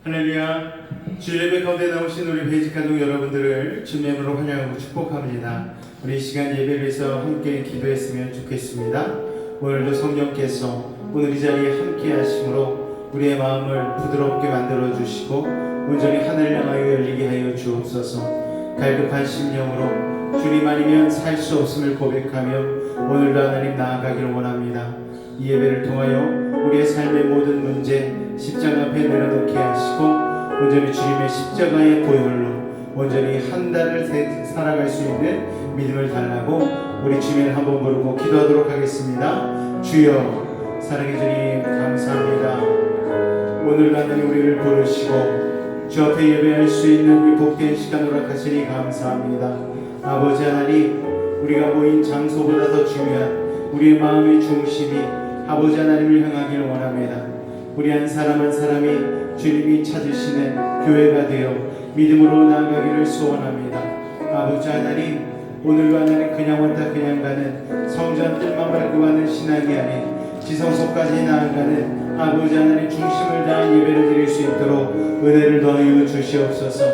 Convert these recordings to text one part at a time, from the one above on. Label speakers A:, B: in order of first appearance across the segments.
A: 할렐루야. 주 예배 가운데 나오신 우리 베이직 가족 여러분들을 주님의 이름으로 환영하고 축복합니다. 우리 이 시간 예배를 위해서 함께 기도했으면 좋겠습니다. 오늘도 성령께서 오늘 이 자리에 함께 하심으로 우리의 마음을 부드럽게 만들어 주시고 온전히 하늘을 향하여 열리게 하여 주옵소서. 갈급한 심령으로 주님 아니면 살 수 없음을 고백하며 오늘도 하나님 나아가기를 원합니다. 이 예배를 통하여 우리의 삶의 모든 문제 십자가 앞에 내려놓게 하시고 온전히 주님의 십자가의 보혈로 온전히 한 달을 살아갈 수 있는 믿음을 달라고 우리 주님을 한번 부르고 기도하도록 하겠습니다. 주여, 사랑의 주님 감사합니다. 오늘 하나님 우리를 부르시고 주 앞에 예배할 수 있는 이 복된 시간 허락하시니 감사합니다. 아버지 하나님, 우리가 모인 장소보다 더 중요한 우리의 마음의 중심이 아버지 하나님을 향하기를 원합니다. 우리 한 사람 한 사람이 주님이 찾으시는 교회가 되어 믿음으로 나아가기를 소원합니다. 아버지 하나님, 오늘도 하나님 그냥 왔다 그냥 가는 성전 뜰만 밟고 가는 신앙이 아닌 지성소까지 나아가는 아버지 하나님 중심을 다한 예배를 드릴 수 있도록 은혜를 더하여 주시옵소서.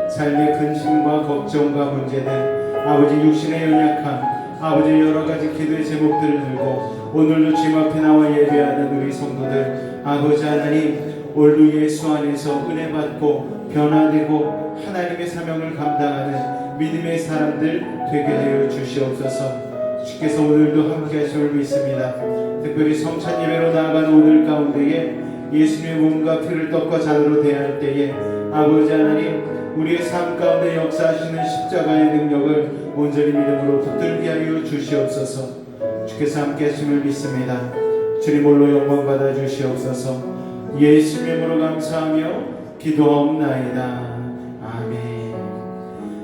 A: 삶의 근심과 걱정과 문제는 아버지 육신의 연약함, 아버지 여러가지 기도의 제목들을 들고 오늘도 주님 앞에 나와 예배하는 우리 성도들 아버지 하나님, 오늘도 예수 안에서 은혜 받고 변화되고 하나님의 사명을 감당하는 믿음의 사람들 되게 하여 주시옵소서. 주께서 오늘도 함께 하심을 믿습니다. 특별히 성찬 예배로 나아가는 오늘 가운데에 예수님의 몸과 피를 떡과 잔으로 대할 때에 아버지 하나님, 우리의 삶 가운데 역사하시는 십자가의 능력을 온전히 믿음으로 붙들게 하여 주시옵소서. 주께서 함께 하심을 믿습니다. 주님 홀로 영광 받아 주시옵소서. 예수님의 이름으로 감사하며 기도하옵나이다. 아멘.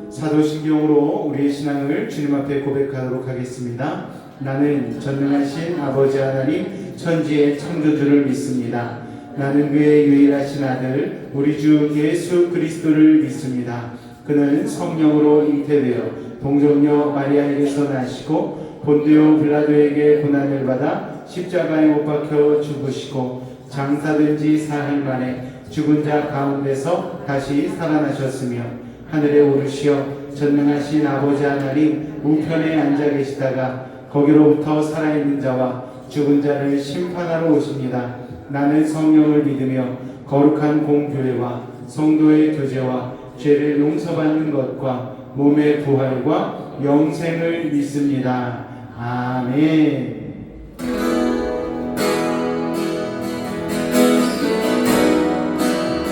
A: 사도신경으로 우리의 신앙을 주님 앞에 고백하도록 하겠습니다. 나는 전능하신 아버지 하나님 천지의 창조주를 믿습니다. 나는 그의 유일하신 아들 우리 주 예수 그리스도를 믿습니다. 그는 성령으로 잉태되어 동정녀 마리아에게서 나시고 본디오 빌라도에게 고난을 받아 십자가에 못 박혀 죽으시고 장사된 지 사흘 만에 죽은 자 가운데서 다시 살아나셨으며 하늘에 오르시어 전능하신 아버지 하나님 우편에 앉아 계시다가 거기로부터 살아있는 자와 죽은 자를 심판하러 오십니다. 나는 성령을 믿으며 거룩한 공교회와 성도의 교제와 죄를 용서받는 것과 몸의 부활과 영생을 믿습니다. 아멘.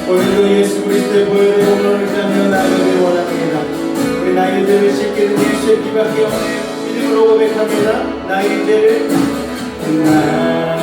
A: 오늘도 예수 그리스도의 보혈의 공로를 따며 나아가기를 원합니다. 우리 나의 죄를 씻기는 예수의 피밖에 없네 믿음으로 고백합니다. 나의 죄를
B: 나를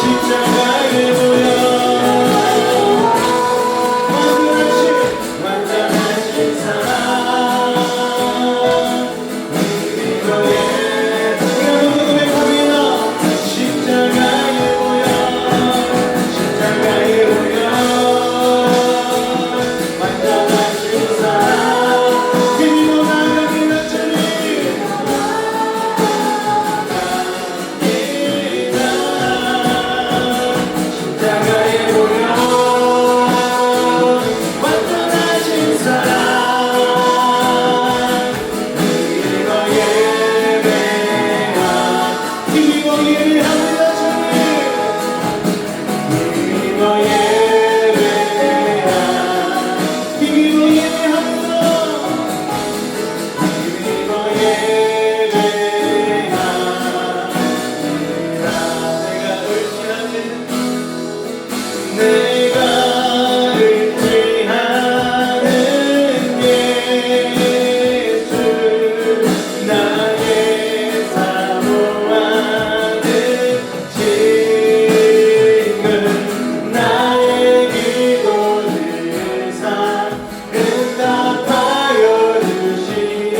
A: 십자가에 보여 완전하신 사랑 너의 내가 고백합니다. 십자가에 보여 십자가에 보여 완전하신 사랑 믿고 나갑니다. 주님 십자가에 보여 완전하신 사랑 이거 예배하 이거 예배합니다. 주님 이거 예배하 이거 예배합니다. 이거 예배하 내가 의지하는 예수 나의 사모하는 지금 나의 기도를 사 응답하여 주시니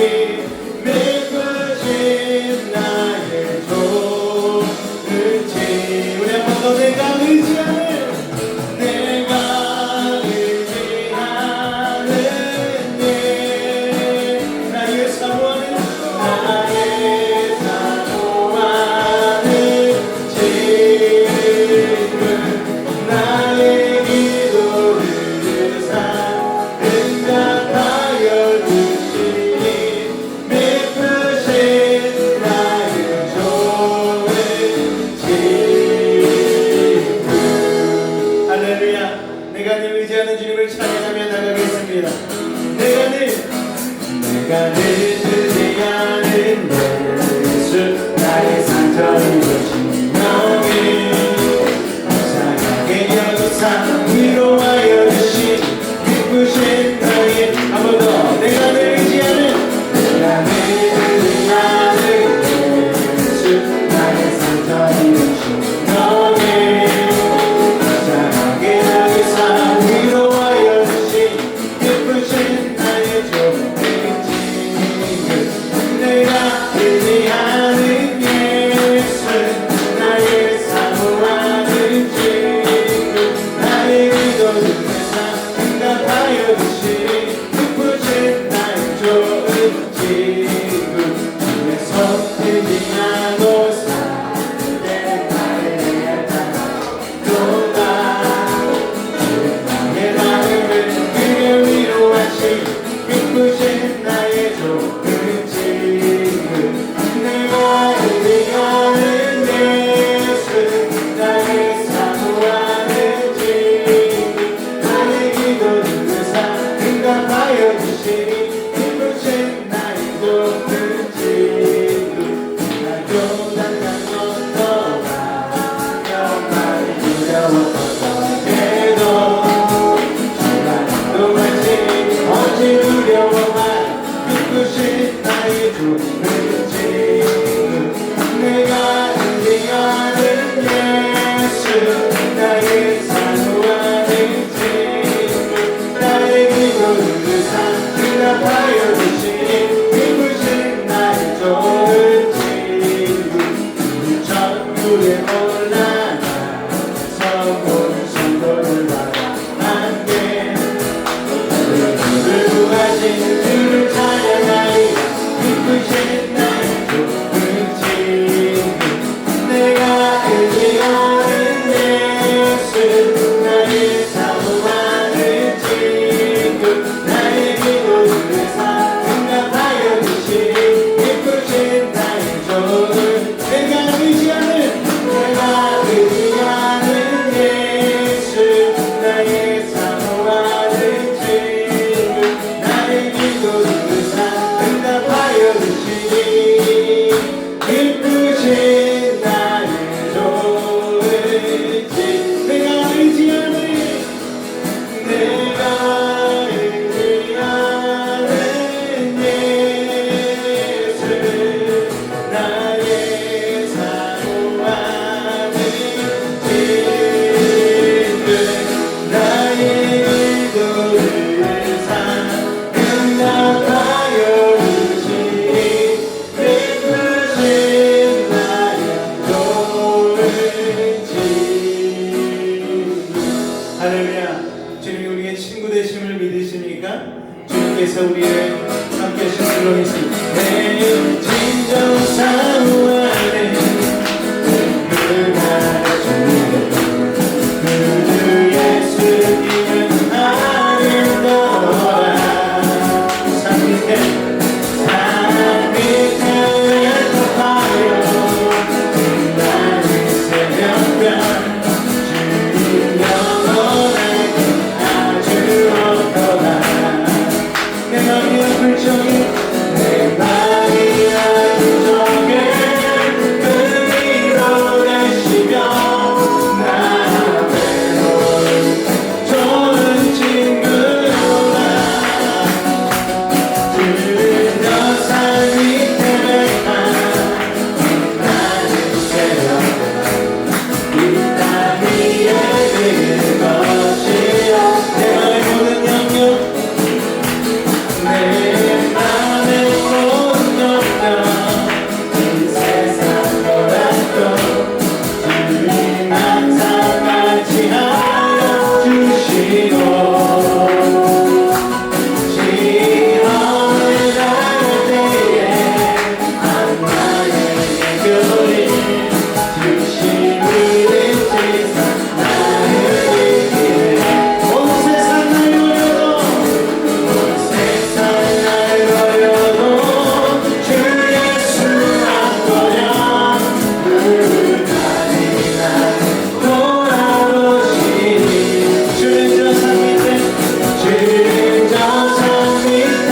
A: 믿으신 나의 좋은 지 우리 한 번 더 내가 의지하는 나의 사모하는 지금 나의 기도를 사 응답하여 주시니 믿으신 나의 좋은 지금 할렐루야. 내가 늘 의지하는 주님을 찬양하며 나가겠습니다. 내가 늘 의지하는 예수 나의 상처를 진명해 사랑하게 여기사 위로하여 주신 기쁘신 나의 한 번 더 내가 늘 의지하는 예수 나의 상처를 진명해 사랑하게 여기사 위로하여 주신 기쁘신 나의 좋은 내가 의지하는 예수 나의 사모하는 지금 나의 기도를 내사 응답하여 주시니 기쁘신 나의 좋은 지금 주의 선택이하고 사는 나의 또다 나의 마음을 그려 위로하시 기쁘신 나의 좋은 내가 의지하는 예수 나의 사모하는 지금 나의 기도를 사 응답하여 주시니 기쁘신 나의 좋은 지금 나 교단한 것도 영광이 두려웠던 때도 주가 말지 어찌 두려워만 기쁘신 나의 좋은 내가 의지하는 예수 나의 사모하는 지금 나의 기도를 사 응답하여 주시니 기쁘신 나의 좋은 지금 천국에 올라가 성공 선고를 받아 함께 우리를 구하신 주를 찬양하리 기쁘신 나의 좋은 지금 내가 의지하는 예수 나의 사모하는 지금 나의 기도를 사 응답하여 주시니 기쁘신 나의 좋은 내가 의지하는 하나님께서 우리를 함께 하신 줄로 믿습니다. 내 진정 사랑 안에 그날의 주 예수님은 하늘 떠나 산 밑에 덮하여 나를 새벽별 주님 영원하게 아주 없더라. 내 맘이 아플 적에 내 맘이 아플 적에 그리로 내쉬며 나 외로울 좋은 친구로라. 들으며 산 밑에 백한 나는 새벽별 이 땅 위에 들 것이여. 내 맘의 모든 영역 내 맘의 모든 영역 이 세상 보라도 주님 항상 같이 하여 주시고 시험을 당할 때에 하나님의 교리 주심을 인치사 나를 이기네. 온 세상 날 버려도 온 세상 날 버려도 주 예수 안 버려 끝까지 날 돌아오시니. 주는 저 산 밑에 주는 저 산 밑에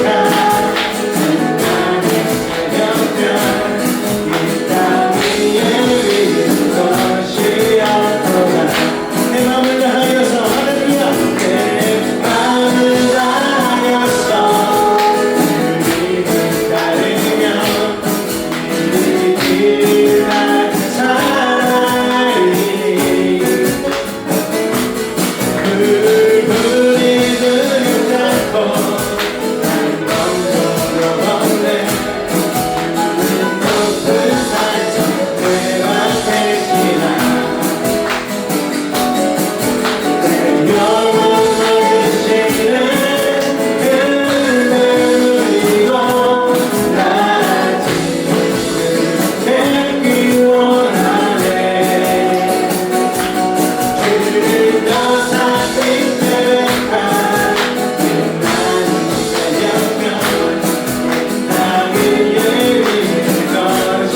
A: 나는 새벽별 이 땅 위에 위는 것이 없도다. 내 맘을 다하여서 할렐루야. 내 맘을 다하여서 주님을 따르며 이 길을 살아가리. 그분이 그릇 않고 난 멈춰도 없네. 주는 높은 산성 내가 대신하 내 영혼 얻으시는 그를 누리고 나 지금 뵙기 원하네. 주는 저 산 밑에 백한 나는 새벽별 땅 위에 위는 것이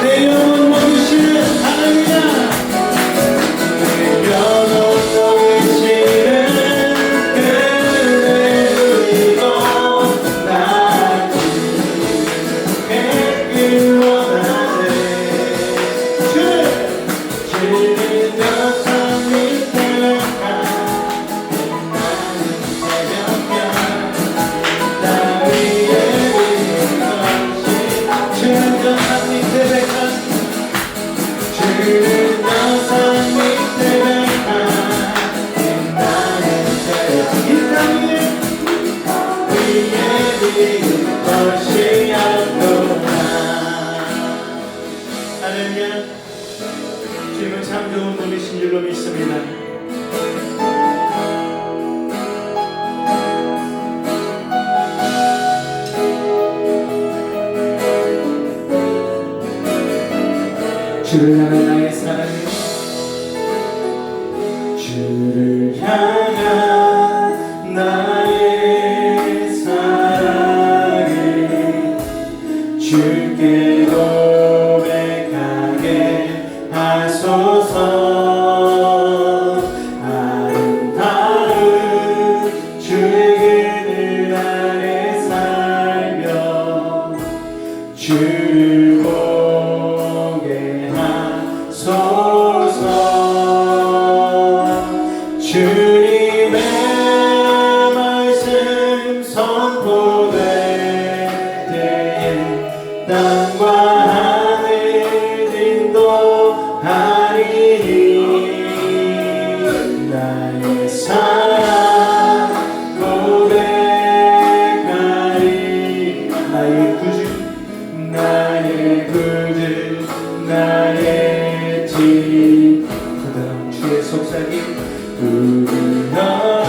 A: 내 영혼 먹으시는 하나님이야. 내 영혼 먹으시는 그를 누리고 나 지금 뵙기 원하네. 주는 저 산 밑에 백한 나는 새벽별 땅 위에 위는 것이 주는 저 산 밑에 백한 주는 저 산 밑에 백한 나는 새벽별 이 땅 위에 위는 것이 없도다. 할렐루야. 주님은 참 좋은 분이신 줄로 믿습니다. 주를 향한 나의 사랑이 주를 향한 나의 사랑이 주께 고백하게 하소서. 아름다운 주의 그늘 아래 살며 주를 보게 하소서. 주님의 말씀 선포될 때에 땅과 하늘 인도하리니 나의 사랑 고백하리. 나의 구주 나의 구주 나의 집 부드러운 주의 속삭임 부드러운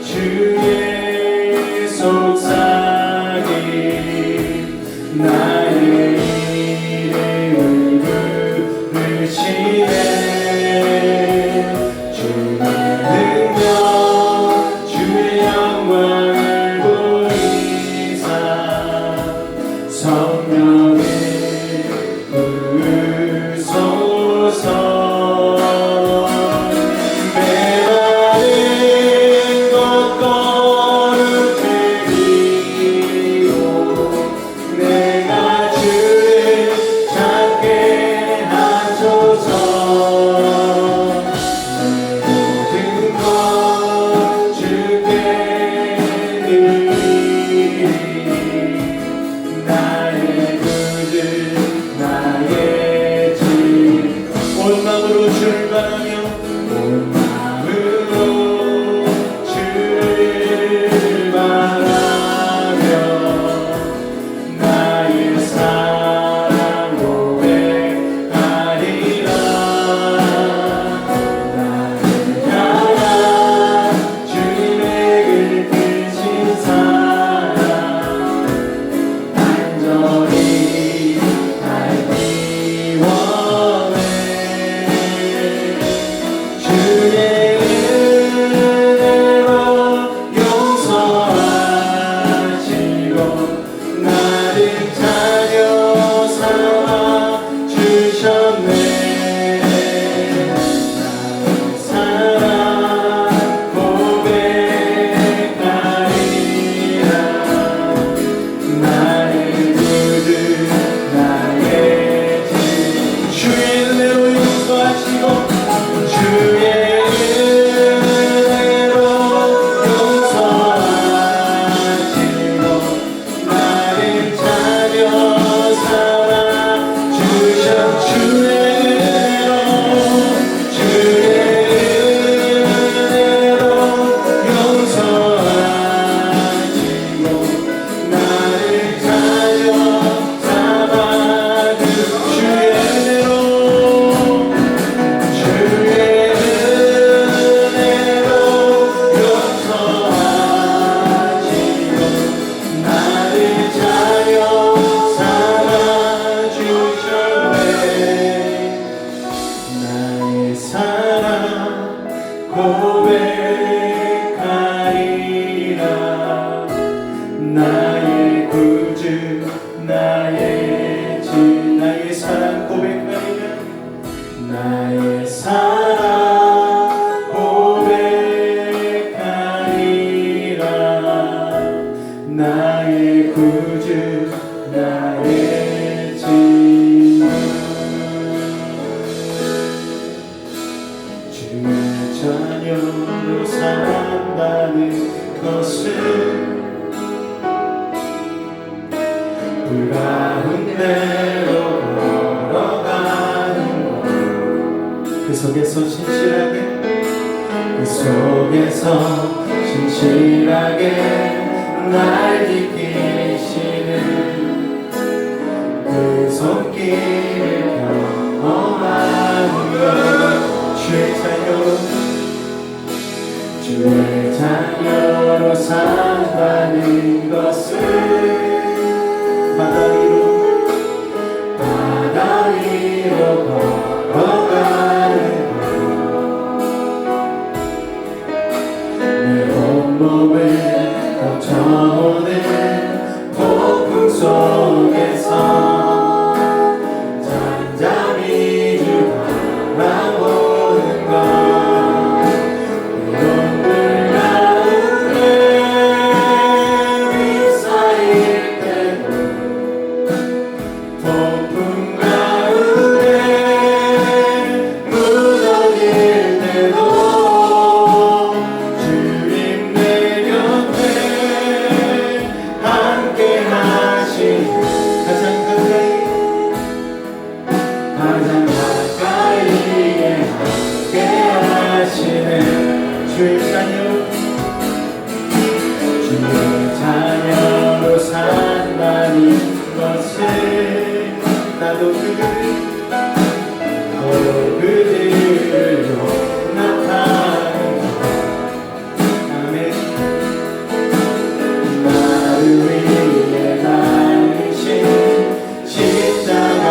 A: 주의 마음으로 주를 바라며 온 마음으로 주를 바라며 나의 사랑 고백하리라. 나를 향한 주의 크신 사랑 간절히 알기 원해. 주의 은혜로 용서하시고 나를 자녀 삼아 주셨네. 나의 사랑 고백하리라. 나의 구주 나의 주 주의 은혜로 용서하시고 주의 은혜로 용서하시고 나를 자녀 삼아 주셨. 주의 은혜로 용서하시고 나를 자녀 삼아 주의 은혜로 용서하시고 나를 자녀 삼아 주셨네. 나의 사랑 고백하리라. 나의 구주 나의 주 나의 사랑 고백하리라. 나의 사랑 고백하리라. 나의 구주 나의 주 주의 자녀로 살아간다는 것은 불 가운데로 걸어가는 것. 그 속에서 신실하게 날 지키시는 그 손길을 경험하는 것. 주의 자녀로 산다는 것은 바다 위로 걸어가는 것. 내 온몸을 덮쳐오는 폭풍 속에서 잠잠히 주 바라보는 것. 이런들 가운데 휩싸일 때도 폭풍 가운데 무너질 때도 주님 내 곁에 함께 하신 가장 가까이에 함께 하시네. 주의 자녀로 산다는 것을 나도 그들로 나타내는 것. 아멘. 나를 위해 달리신 십자가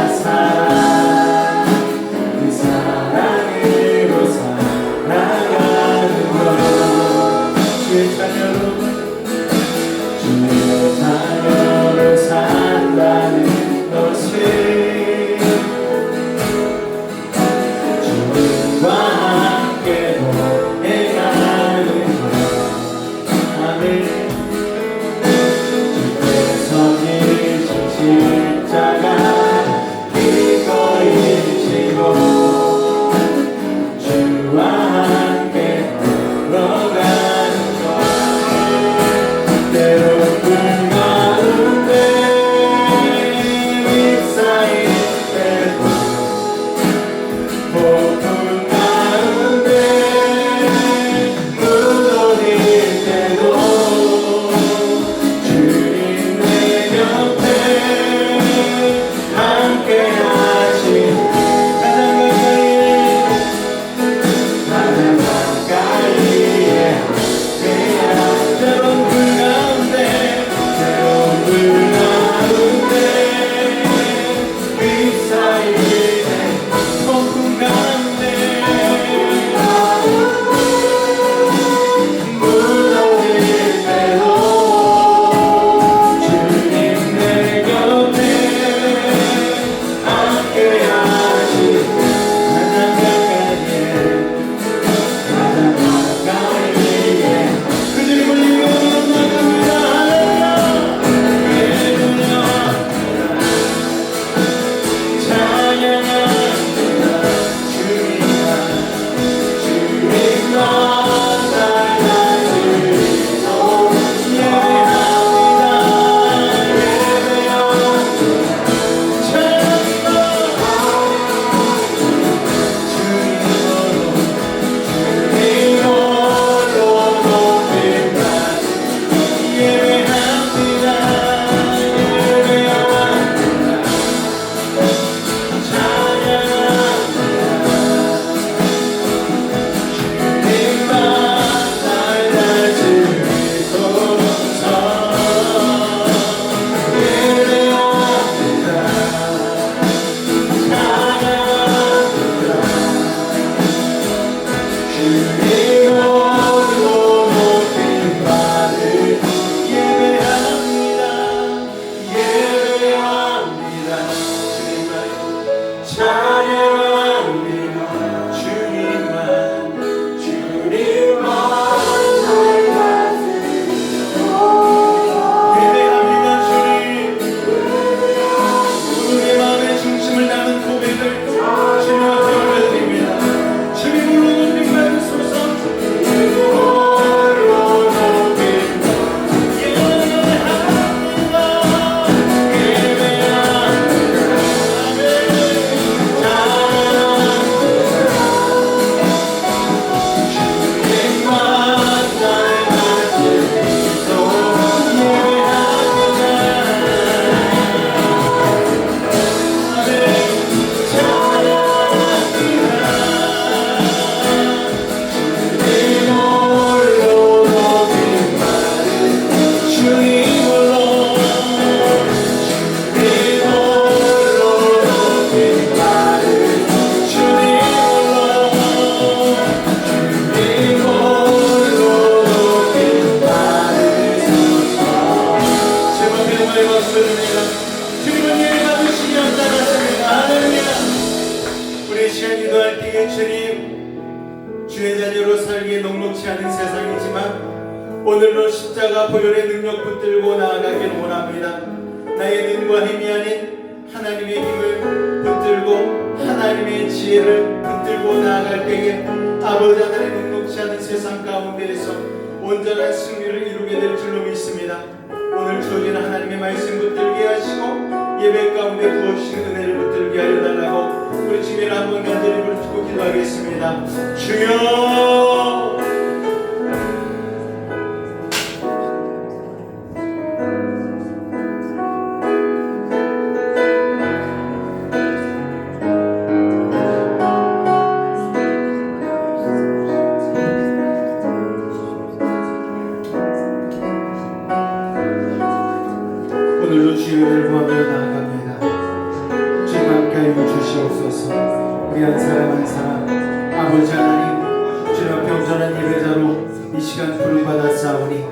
A: 사랑 그 사랑으로 살아가는 것. 주의 자녀로 산다는 것을 기도할 때에 주님, 주의 자녀로 살기에 녹록치 않은 세상이지만 오늘로 십자가 보혈의 능력 붙들고 나아가길 원합니다. 나의 능과 힘이 아닌 하나님의 힘을 붙들고 하나님의 지혜를 붙들고 나아갈 때에 아버지 하나님 녹록치 않은 세상 가운데에서 온전한 승리를 이루게 될 줄로 믿습니다. 오늘 주어진 하나님의 말씀 붙들게 하시고 예배 가운데 부어주신 은혜를 붙들게 하여 달라고 우리 주님을 한번 간절히 부르짖고 기도하겠습니다. 주여, 오늘도 주의 은혜를 구하며 나아갑니다. 주님 함께하여 주시옵소서. 우리 한 사람 한 사람 아버지 하나님, 주님 앞에 온전한 예배자로 이 시간 부름받았사오니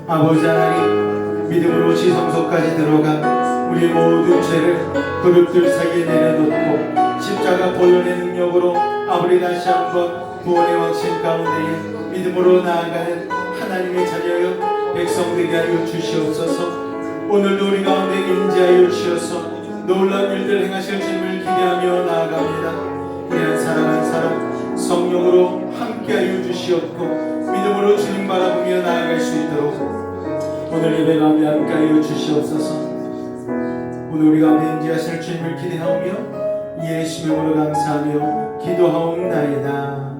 A: 아버지 하나님, 믿음으로 지성소까지 들어가 우리의 모든 죄를 그릇들 사이에 내려놓고 십자가 보혈의 능력으로 아버지 다시 한번 구원의 왕신 가운데에 믿음으로 나아가는 하나님의 자녀여 백성되게 하여 주시옵소서. 오늘도 우리 가운데 임재하여 주셔서 놀라운 일들 행하실 주님을 기대하며 나아갑니다. 우리 한 사람 한 사람 성령으로 함께하여 주시옵고 믿음으로 주님 바라보며 나아갈 수 있도록 오늘 예배 가운데 함께하여 주시옵소서. 오늘 우리 가운데 임재하실 주님을 기대하며 예수의 이름으로 감사하며 기도하옵나이다.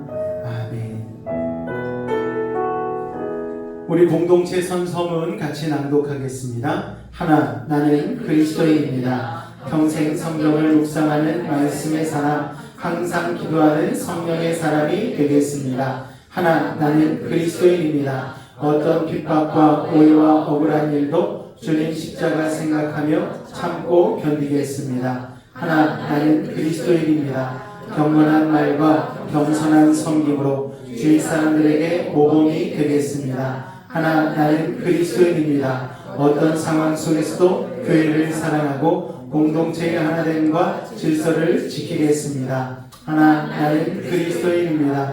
A: 우리 공동체 선서문 같이 낭독하겠습니다. 하나, 나는 그리스도인입니다. 평생 성경을 묵상하는 말씀의 사람, 항상 기도하는 성령의 사람이 되겠습니다. 하나, 나는 그리스도인입니다. 어떤 핍박과 오해와 억울한 일도 주님 십자가 생각하며 참고 견디겠습니다. 하나, 나는 그리스도인입니다. 경건한 말과 겸손한 섬김으로 주위 사람들에게 모범이 되겠습니다. 하나, 나는 그리스도인입니다. 어떤 상황 속에서도 교회를 사랑하고 공동체의 하나됨과 질서를 지키겠습니다. 하나, 나는 그리스도인입니다.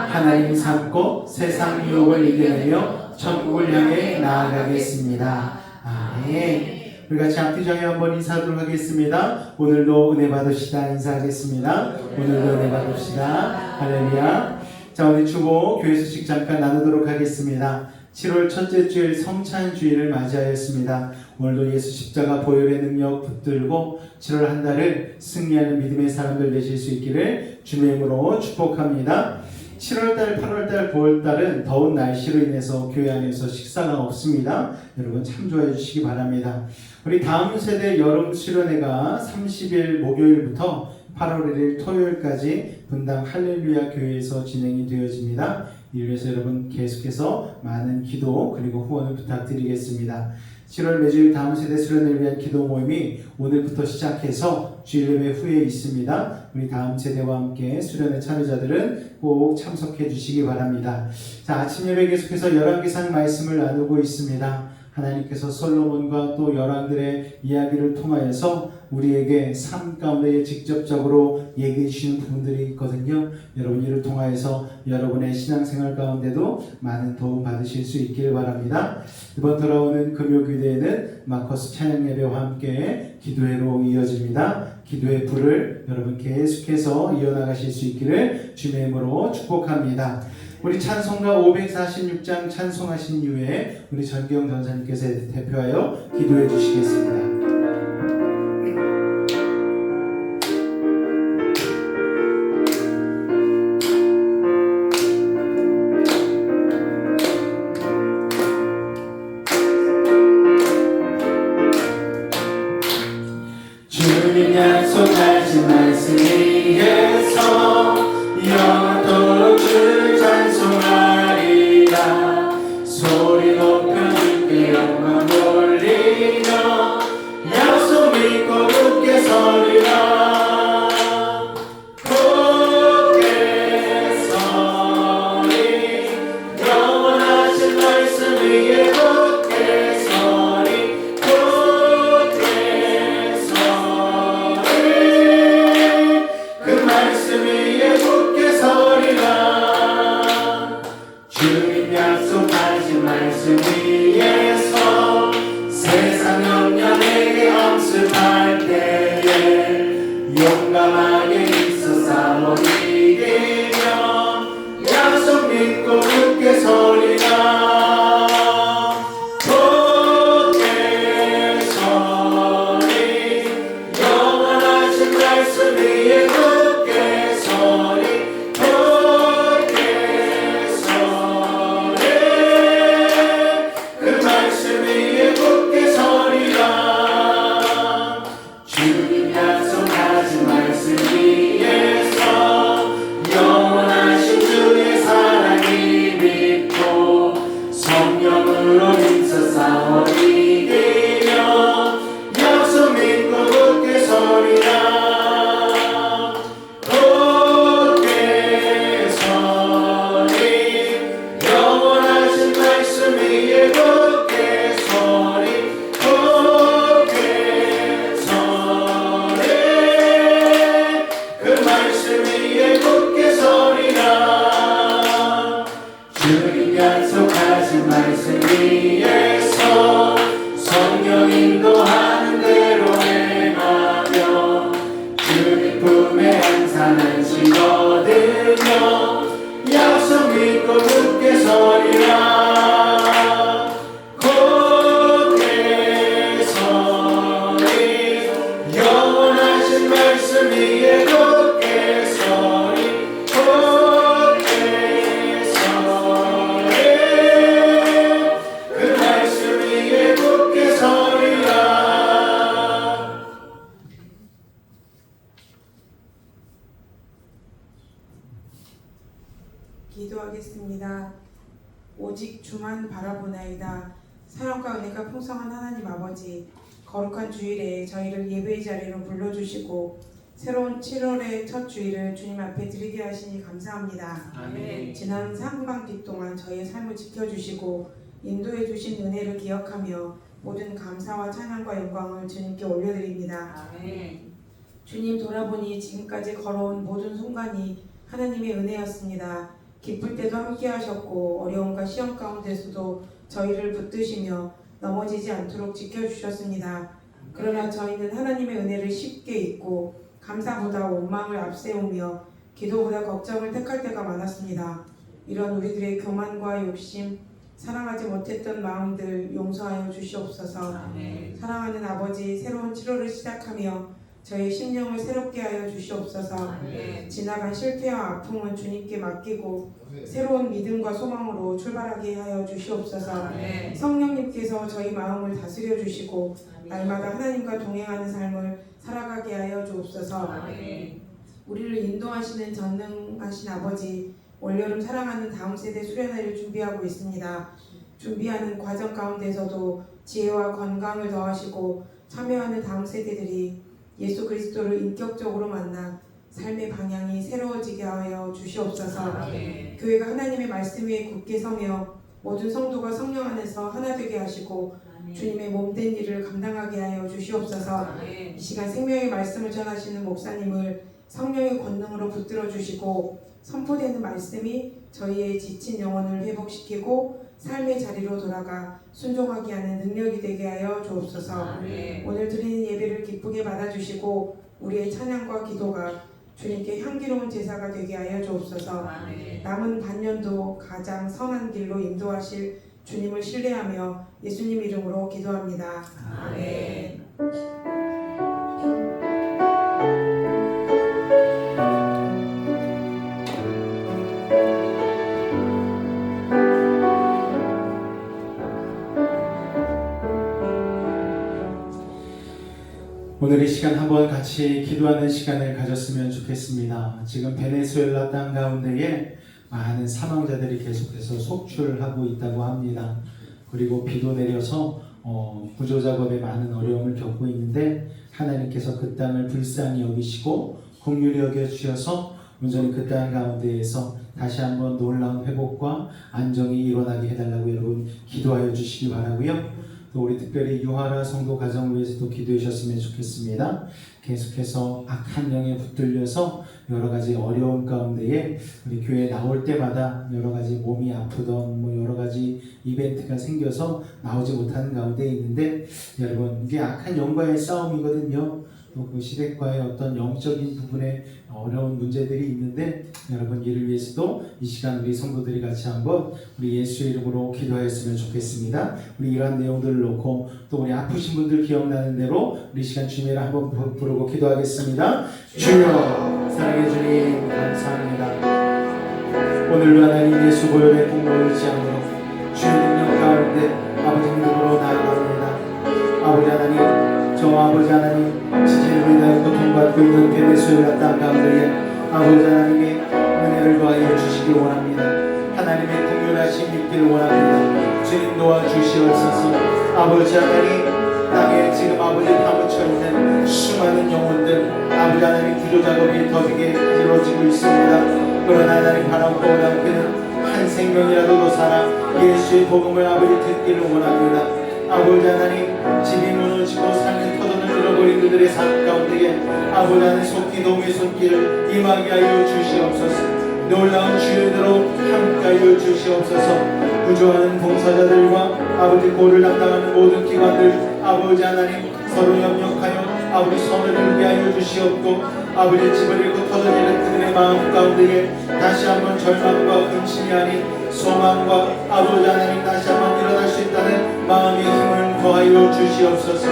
A: 하나님 삼고 세상 유혹을 이겨내며 천국을 향해 나아가겠습니다. 아멘. 우리 같이 앞뒤장에 한번 인사하도록 하겠습니다. 오늘도 은혜 받으시다 인사하겠습니다. 오늘도 은혜 받으시다. 할렐루야. 자, 오늘 주보 교회 소식 잠깐 나누도록 하겠습니다. 7월 첫째 주일 성찬주일을 맞이하였습니다. 오늘도 예수 십자가 보혈의 능력 붙들고 7월 한 달을 승리하는 믿음의 사람들 되실 수 있기를 주님의 이름으로 축복합니다. 7월달, 8월달, 9월달은 더운 날씨로 인해서 교회 안에서 식사가 없습니다. 여러분 참조해 주시기 바랍니다. 우리 다음 세대 여름 수련회가 30일 목요일부터 8월 1일 토요일까지 분당 할렐루야 교회에서 진행이 되어집니다. 이를 위해서 여러분 계속해서 많은 기도 그리고 후원을 부탁드리겠습니다. 7월 매주일 다음 세대 수련을 위한 기도 모임이 오늘부터 시작해서 주일 예배 후에 있습니다. 우리 다음 세대와 함께 수련회 참여자들은 꼭 참석해 주시기 바랍니다. 자, 아침 예배 계속해서 열왕기상 말씀을 나누고 있습니다. 하나님께서 솔로몬과 또 열왕들의 이야기를 통하여서 우리에게 삶 가운데 직접적으로 얘기해 주시는 부분들이 있거든요. 여러분 이를 통하여서 여러분의 신앙생활 가운데도 많은 도움 받으실 수 있기를 바랍니다. 이번 돌아오는 금요기도에는 마커스 찬양예배와 함께 기도회로 이어집니다. 기도의 불을 여러분 계속해서 이어나가실 수 있기를 주님의 이름으로 축복합니다. 우리 찬송가 546장 찬송하신 이후에 우리 전경 전사님께서 대표하여 기도해 주시겠습니다. 주님 약속하신 말씀 위에서 영원토록 주 찬송하리라. 소리 높여 주께 영광 돌리며 만나시거든요. 약속 믿고 굳게 서리라. 굳게 서리 영원하신 말씀 위에 굳게 서리. 굳게 서리 그 말씀 위에 굳게 서리라.
B: 기도하겠습니다. 오직 주만 바라보나이다. 사랑과 은혜가 풍성한 하나님 아버지, 거룩한 주일에 저희를 예배의 자리로 불러주시고 새로운 7월의 첫 주일을 주님 앞에 드리게 하시니 감사합니다.
A: 아멘.
B: 지난 상반기 동안 저희의 삶을 지켜주시고 인도해 주신 은혜를 기억하며 모든 감사와 찬양과 영광을 주님께 올려드립니다.
C: 아멘.
B: 주님 돌아보니 지금까지 걸어온 모든 순간이 하나님의 은혜였습니다. 기쁠 때도 함께 하셨고 어려움과 시험 가운데서도 저희를 붙드시며 넘어지지 않도록 지켜주셨습니다. 그러나 저희는 하나님의 은혜를 쉽게 잊고 감사보다 원망을 앞세우며 기도보다 걱정을 택할 때가 많았습니다. 이런 우리들의 교만과 욕심, 사랑하지 못했던 마음들 용서하여 주시옵소서.
C: 아멘.
B: 사랑하는 아버지, 새로운 7월을 시작하며 저희 심령을 새롭게 하여 주시옵소서.
C: 아멘.
B: 지나간 실패와 아픔은 주님께 맡기고 새로운 믿음과 소망으로 출발하게 하여 주시옵소서.
C: 아멘.
B: 성령님께서 저희 마음을 다스려 주시고 날마다 하나님과 동행하는 삶을 살아가게 하여 주옵소서.
C: 아멘.
B: 우리를 인도하시는 전능하신 아버지, 올여름 사랑하는 다음 세대 수련회를 준비하고 있습니다. 준비하는 과정 가운데서도 지혜와 건강을 더하시고 참여하는 다음 세대들이 예수 그리스도를 인격적으로 만나 삶의 방향이 새로워지게 하여 주시옵소서.
C: 아멘.
B: 교회가 하나님의 말씀 위에 굳게 서며 모든 성도가 성령 안에서 하나 되게 하시고 주님의 몸된 일을 감당하게 하여 주시옵소서.
C: 아멘.
B: 이 시간 생명의 말씀을 전하시는 목사님을 성령의 권능으로 붙들어 주시고 선포되는 말씀이 저희의 지친 영혼을 회복시키고 삶의 자리로 돌아가 순종하게 하는 능력이 되게 하여 주옵소서.
C: 아멘.
B: 오늘 드리는 예배를 기쁘게 받아주시고 우리의 찬양과 기도가 주님께 향기로운 제사가 되게 하여 주옵소서.
C: 아멘.
B: 남은 반년도 가장 선한 길로 인도하실 주님을 신뢰하며 예수님 이름으로 기도합니다.
C: 아멘.
A: 오늘 이 시간 한번 같이 기도하는 시간을 가졌으면 좋겠습니다. 지금 베네수엘라 땅 가운데에 많은 사망자들이 계속해서 속출하고 있다고 합니다. 그리고 비도 내려서 구조 작업에 많은 어려움을 겪고 있는데 하나님께서 그 땅을 불쌍히 여기시고 긍휼히 여겨 주셔서 온전히 그 땅 가운데에서 다시 한번 놀라운 회복과 안정이 일어나게 해달라고 여러분 기도하여 주시기 바라고요. 또 우리 특별히 유하라 성도 가정을 위해서도 기도해 주셨으면 좋겠습니다. 계속해서 악한 영에 붙들려서 여러 가지 어려움 가운데에 우리 교회에 나올 때마다 여러 가지 몸이 아프던 여러 가지 이벤트가 생겨서 나오지 못하는 가운데 있는데 여러분 이게 악한 영과의 싸움이거든요. 또 그 시댁과의 어떤 영적인 부분에 어려운 문제들이 있는데 여러분 이를 위해서도 이 시간 우리 성도들이 같이 한번 우리 예수의 이름으로 기도하였으면 좋겠습니다. 우리 이러한 내용들을 놓고 또 우리 아프신 분들 기억나는 대로 우리 시간 주님을 한번 부르고 기도하겠습니다. 주여 사랑해 주님 감사합니다. 오늘도 하나님 예수 보혈의 공로를 의지함으로 주의 능력 가운데 아버지 이름으로 나아갑니다. 아버지 하나님 저 아버지 하나님 지진으로 인하여 고통받고 있는 베네수엘라 땅 가운데에 아버지 하나님의 은혜를 더하여 주시기 원합니다. 하나님의 긍휼하심 있기를 원합니다. 주님 도와주시옵소서. 아버지 하나님 땅에 지금 아버지 파묻혀 있는 수많은 영혼들 아버지 하나님 구조 작업이 더디게 이루어지고 있습니다. 그러나 하나님 바람과 오남께는 한 생명이라도 더 살아 예수의 복음을 아버지 듣기를 원합니다. 아버지 하나님 집이 무너지고 삶의 터전을 잃어버린 그들의 삶 가운데에 아버지 하나님 속기 도움의 손길을 임하게 하여 주시옵소서. 놀라운 주인으로 함께하여 주시옵소서. 구조하는 봉사자들과 아버지 고를 담당하는 모든 기관들 아버지 하나님 서로 협력하여 아버지 선을 위하여 주시옵고 아버지 집을 잃고 터전을 잃은 마음 가운데에 다시 한번 절망과 근심이 아닌 소망과 아버지 하나님 다시 한번 일어날 수 있다는 마음의 힘을 더하여 주시옵소서.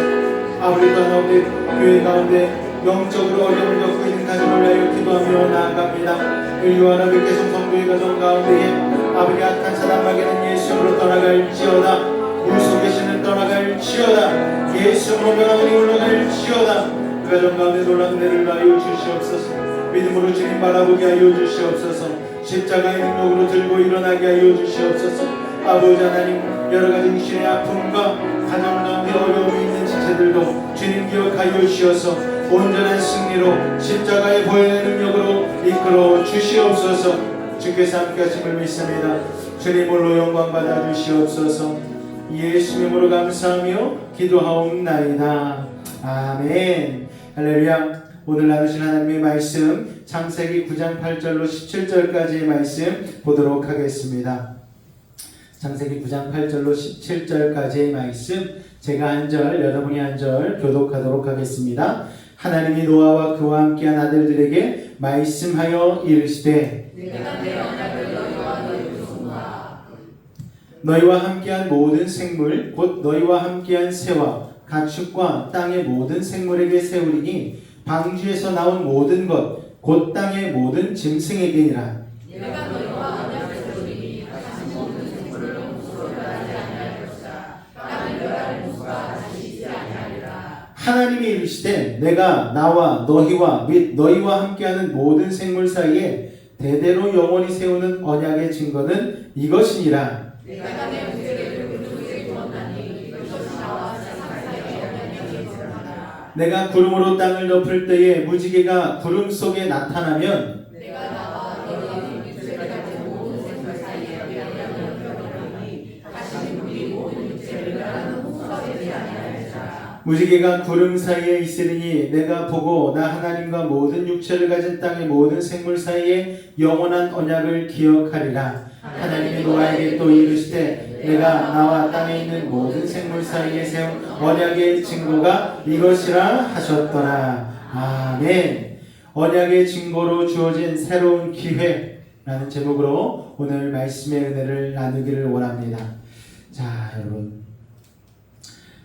A: 아버지 가운데 교회 가운데 영적으로 어려움을 겪고 있는 가정을 위하여 기도하며 나아갑니다. 의와 하나님께서 성도의 가정 가운데에 아버지 악한 사단마귀는 예수님으로 떠나갈지어다. 물속에 신은 떠나갈지어다. 예수님으로 변함으니 물러갈지어다. 그 가정 가운데 놀라운 은혜를 하여 주시옵소서. 믿음으로 주님 바라보게 하여 주시옵소서. 십자가의 능력으로 들고 일어나게 하여 주시옵소서. 아버지 하나님 여러가지 육신의 아픔과 가정 가운데 어려움이 있는 지체들도 주님 기억하여 주셔서 온전한 승리로 십자가의 보혈의 능력으로 이끌어 주시옵소서. 주께서 함께 하심을 믿습니다. 주님 홀로 영광 받아 주시옵소서. 예수님으로 감사하며 기도하옵나이다. 아멘. 할렐루야. 오늘 나누신 하나님의 말씀 창세기 9장 8절로 17절까지의 말씀 보도록 하겠습니다. 창세기 9장 8절로 17절까지의 말씀 제가 한 절 여러분이 한 절 교독하도록 하겠습니다. 하나님이 노아와 그와 함께한 아들들에게 말씀하여 이르시되
C: 내가 내 언약을 너희와 너희 후손과
A: 너희와 함께한 모든 생물 곧 너희와 함께한 새와 가축과 땅의 모든 생물에게 세우리니 방주에서 나온 모든 것 곧 땅의 모든 짐승에게니라.
C: 내가 너희와 언약을 세우리니 다시 모든 생물을 홍수로 멸하지 아니할 것이라. 땅을 멸할 홍수가 다시 있지 아니하리라.
A: 하나님이 이르시되 내가 나와 너희와 및 너희와 함께하는 모든 생물 사이에 대대로 영원히 세우는 언약의 증거는 이것이니라.
C: 내가 내 무지개를 그들에게 주었나니 이것이 나와 세상 사이의 언약의 증거니라.
A: 내가 구름으로 땅을 덮을 때에 무지개가 구름 속에 나타나면
C: 내가 나와 너희 육체를 가진 모든 생물 사이에 언약을 펴버리니 다시 우리 모든 육체를 멸하는 홍수가 되지 아니하리라.
A: 무지개가 구름 사이에 있으리니 내가 보고 나 하나님과 모든 육체를 가진 땅의 모든 생물 사이에 영원한 언약을 기억하리라. 하나님이 노아에게 또 이르시되 내가 나와 땅에 있는 모든 생물 사이에 세운 언약의 증거가 이것이라 하셨더라. 아멘. 언약의 증거로 주어진 새로운 기회라는 제목으로 오늘 말씀의 은혜를 나누기를 원합니다. 자, 여러분,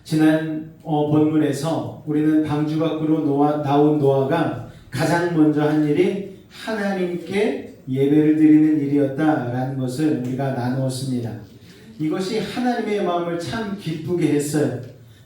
A: 지난 본문에서 우리는 방주 밖으로 나온 노아가 가장 먼저 한 일이 하나님께 예배를 드리는 일이었다라는 것을 우리가 나누었습니다. 이것이 하나님의 마음을 참 기쁘게 했어요.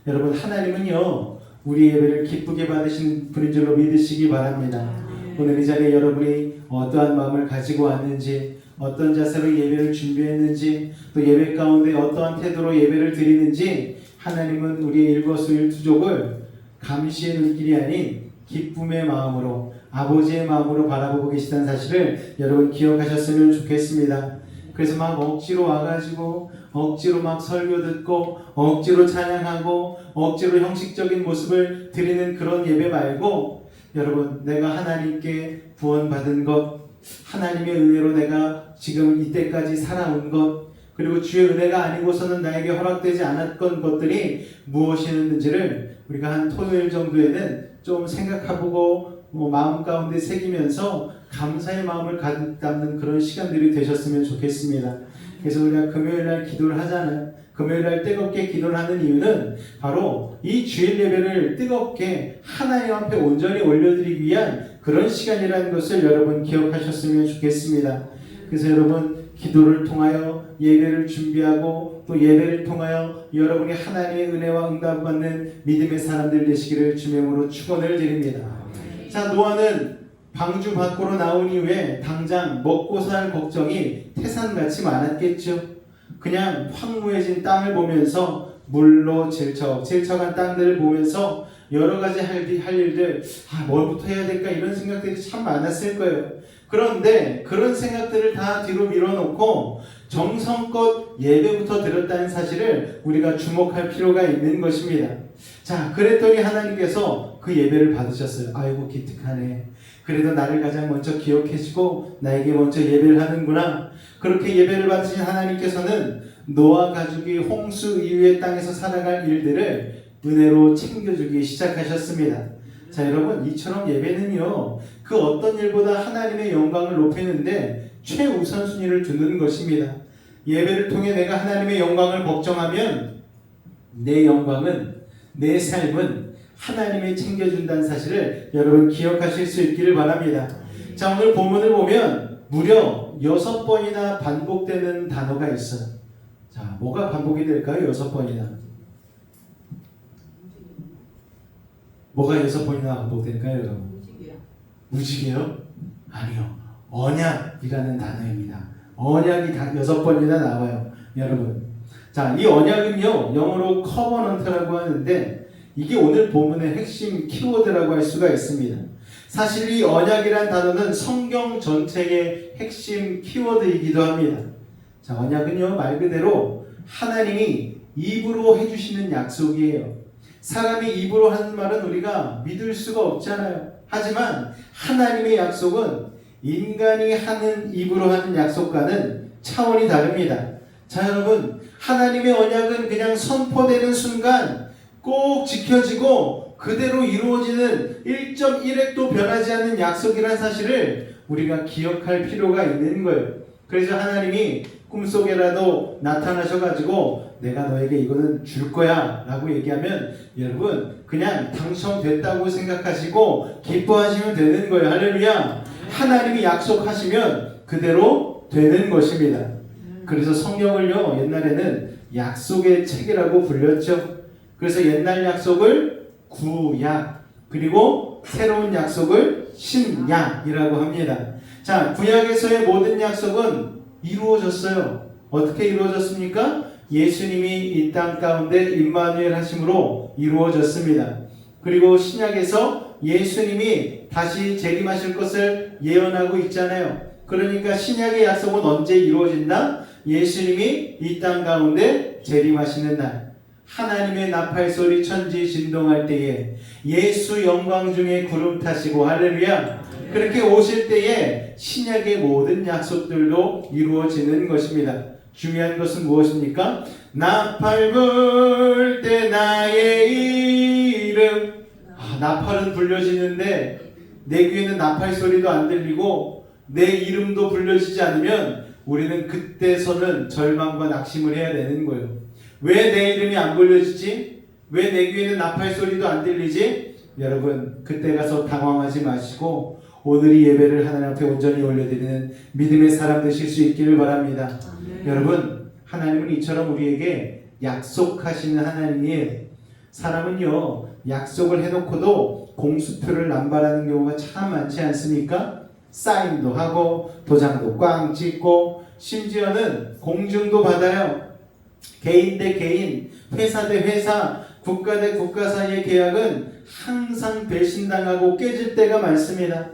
A: 여러분, 하나님은요 우리 예배를 기쁘게 받으시는 분인 줄로 믿으시기 바랍니다. 오늘 이 자리에 여러분이 어떠한 마음을 가지고 왔는지, 어떤 자세로 예배를 준비했는지, 또 예배 가운데 어떠한 태도로 예배를 드리는지 하나님은 우리의 일거수일투족을 감시의 눈길이 아닌 기쁨의 마음으로, 아버지의 마음으로 바라보고 계시다는 사실을 여러분 기억하셨으면 좋겠습니다. 그래서 막 억지로 와가지고 억지로 막 설교 듣고 억지로 찬양하고 억지로 형식적인 모습을 드리는 그런 예배 말고, 여러분, 내가 하나님께 구원받은 것, 하나님의 은혜로 내가 지금 이때까지 살아온 것, 그리고 주의 은혜가 아니고서는 나에게 허락되지 않았던 것들이 무엇이었는지를 우리가 한 토요일 정도에는 좀 생각해보고 마음 가운데 새기면서 감사의 마음을 가득 담는 그런 시간들이 되셨으면 좋겠습니다. 그래서 우리가 금요일날 기도를 하잖아요. 금요일날 뜨겁게 기도를 하는 이유는 바로 이 주일 예배를 뜨겁게 하나님 앞에 온전히 올려드리기 위한 그런 시간이라는 것을 여러분 기억하셨으면 좋겠습니다. 그래서 여러분, 기도를 통하여 예배를 준비하고 또 예배를 통하여 여러분이 하나님의 은혜와 응답을 받는 믿음의 사람들 되시기를 주명으로 축원을 드립니다. 자, 노아는 방주 밖으로 나온 이후에 당장 먹고 살 걱정이 태산같이 많았겠죠. 그냥 황무해진 땅을 보면서 물로 질척한 땅들을 보면서 여러 가지 할 일들, 뭘부터 해야 될까 이런 생각들이 참 많았을 거예요. 그런데 그런 생각들을 다 뒤로 밀어놓고 정성껏 예배부터 드렸다는 사실을 우리가 주목할 필요가 있는 것입니다. 자, 그랬더니 하나님께서 그 예배를 받으셨어요. 아이고 기특하네. 그래도 나를 가장 먼저 기억해주고 나에게 먼저 예배를 하는구나. 그렇게 예배를 받으신 하나님께서는 노아 가족이 홍수 이후의 땅에서 살아갈 일들을 은혜로 챙겨주기 시작하셨습니다. 자, 여러분, 이처럼 예배는요, 그 어떤 일보다 하나님의 영광을 높이는데 최우선순위를 두는 것입니다. 예배를 통해 내가 하나님의 영광을 걱정하면 내 영광은, 내 삶은 하나님이 챙겨준다는 사실을 여러분 기억하실 수 있기를 바랍니다. 자, 오늘 본문을 보면 무려 6번이나 반복되는 단어가 있어요. 자, 뭐가 반복이 될까요? 6번이나. 뭐가 6번이나 반복될까요, 여러분? 무지개요? 아니요. 언약이라는 단어입니다. 언약이 6번이나 나와요, 여러분. 자, 이 언약은요, 영어로 커버넌트라고 하는데 이게 오늘 본문의 핵심 키워드라고 할 수가 있습니다. 사실 이 언약이란 단어는 성경 전체의 핵심 키워드이기도 합니다. 자, 언약은요, 말 그대로 하나님이 입으로 해주시는 약속이에요. 사람이 입으로 하는 말은 우리가 믿을 수가 없잖아요. 하지만 하나님의 약속은 인간이 하는 입으로 하는 약속과는 차원이 다릅니다. 자, 여러분, 하나님의 언약은 그냥 선포되는 순간 꼭 지켜지고 그대로 이루어지는 1.1획도 변하지 않는 약속이라는 사실을 우리가 기억할 필요가 있는 거예요. 그래서 하나님이 꿈속에라도 나타나셔가지고 내가 너에게 이거는 줄 거야 라고 얘기하면 여러분 그냥 당첨됐다고 생각하시고 기뻐하시면 되는 거예요. 할렐루야. 하나님이 약속하시면 그대로 되는 것입니다. 그래서 성경을요, 옛날에는 약속의 책이라고 불렸죠. 그래서 옛날 약속을 구약, 그리고 새로운 약속을 신약이라고 합니다. 자, 구약에서의 모든 약속은 이루어졌어요. 어떻게 이루어졌습니까? 예수님이 이 땅 가운데 임마누엘 하심으로 이루어졌습니다. 그리고 신약에서 예수님이 다시 재림하실 것을 예언하고 있잖아요. 그러니까 신약의 약속은 언제 이루어진다? 예수님이 이 땅 가운데 재림하시는 날, 하나님의 나팔소리 천지 진동할 때에 예수 영광 중에 구름 타시고, 할렐루야, 그렇게 오실 때에 신약의 모든 약속들도 이루어지는 것입니다. 중요한 것은 무엇입니까? 나팔 불 때 나의 이름. 나팔은 불려지는데 내 귀에는 나팔 소리도 안 들리고 내 이름도 불려지지 않으면 우리는 그때서는 절망과 낙심을 해야 되는 거예요. 왜 내 이름이 안 불려지지? 왜 내 귀에는 나팔 소리도 안 들리지? 여러분, 그때 가서 당황하지 마시고 오늘 이 예배를 하나님 앞에 온전히 올려드리는 믿음의 사람 되실 수 있기를 바랍니다. 여러분, 하나님은 이처럼 우리에게 약속하시는 하나님이에요. 사람은요, 약속을 해놓고도 공수표를 남발하는 경우가 참 많지 않습니까? 사인도 하고 도장도 꽝 찍고 심지어는 공증도 받아요. 개인 대 개인, 회사 대 회사, 국가 대 국가 사이의 계약은 항상 배신당하고 깨질 때가 많습니다.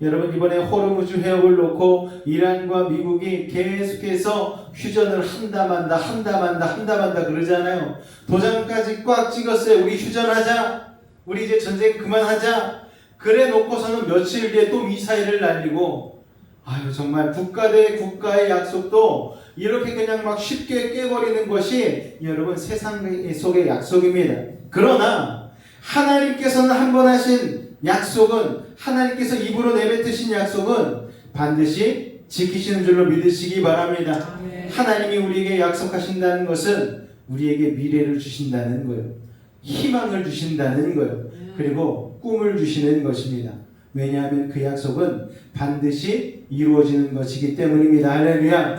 A: 여러분, 이번에 호르무즈 해협을 놓고 이란과 미국이 계속해서 휴전을 한다 만다 그러잖아요. 도장까지 꽉 찍었어요. 우리 휴전하자, 우리 이제 전쟁 그만하자. 그래 놓고서는 며칠 뒤에 또 미사일을 날리고, 아유, 정말 국가 대 국가의 약속도 이렇게 그냥 막 쉽게 깨버리는 것이 여러분 세상 속의 약속입니다. 그러나 하나님께서는 한 번 하신 약속은, 하나님께서 입으로 내뱉으신 약속은 반드시 지키시는 줄로 믿으시기 바랍니다. 하나님이 우리에게 약속하신다는 것은 우리에게 미래를 주신다는 거예요. 희망을 주신다는 거예요. 그리고 꿈을 주시는 것입니다. 왜냐하면 그 약속은 반드시 이루어지는 것이기 때문입니다. 할렐루야.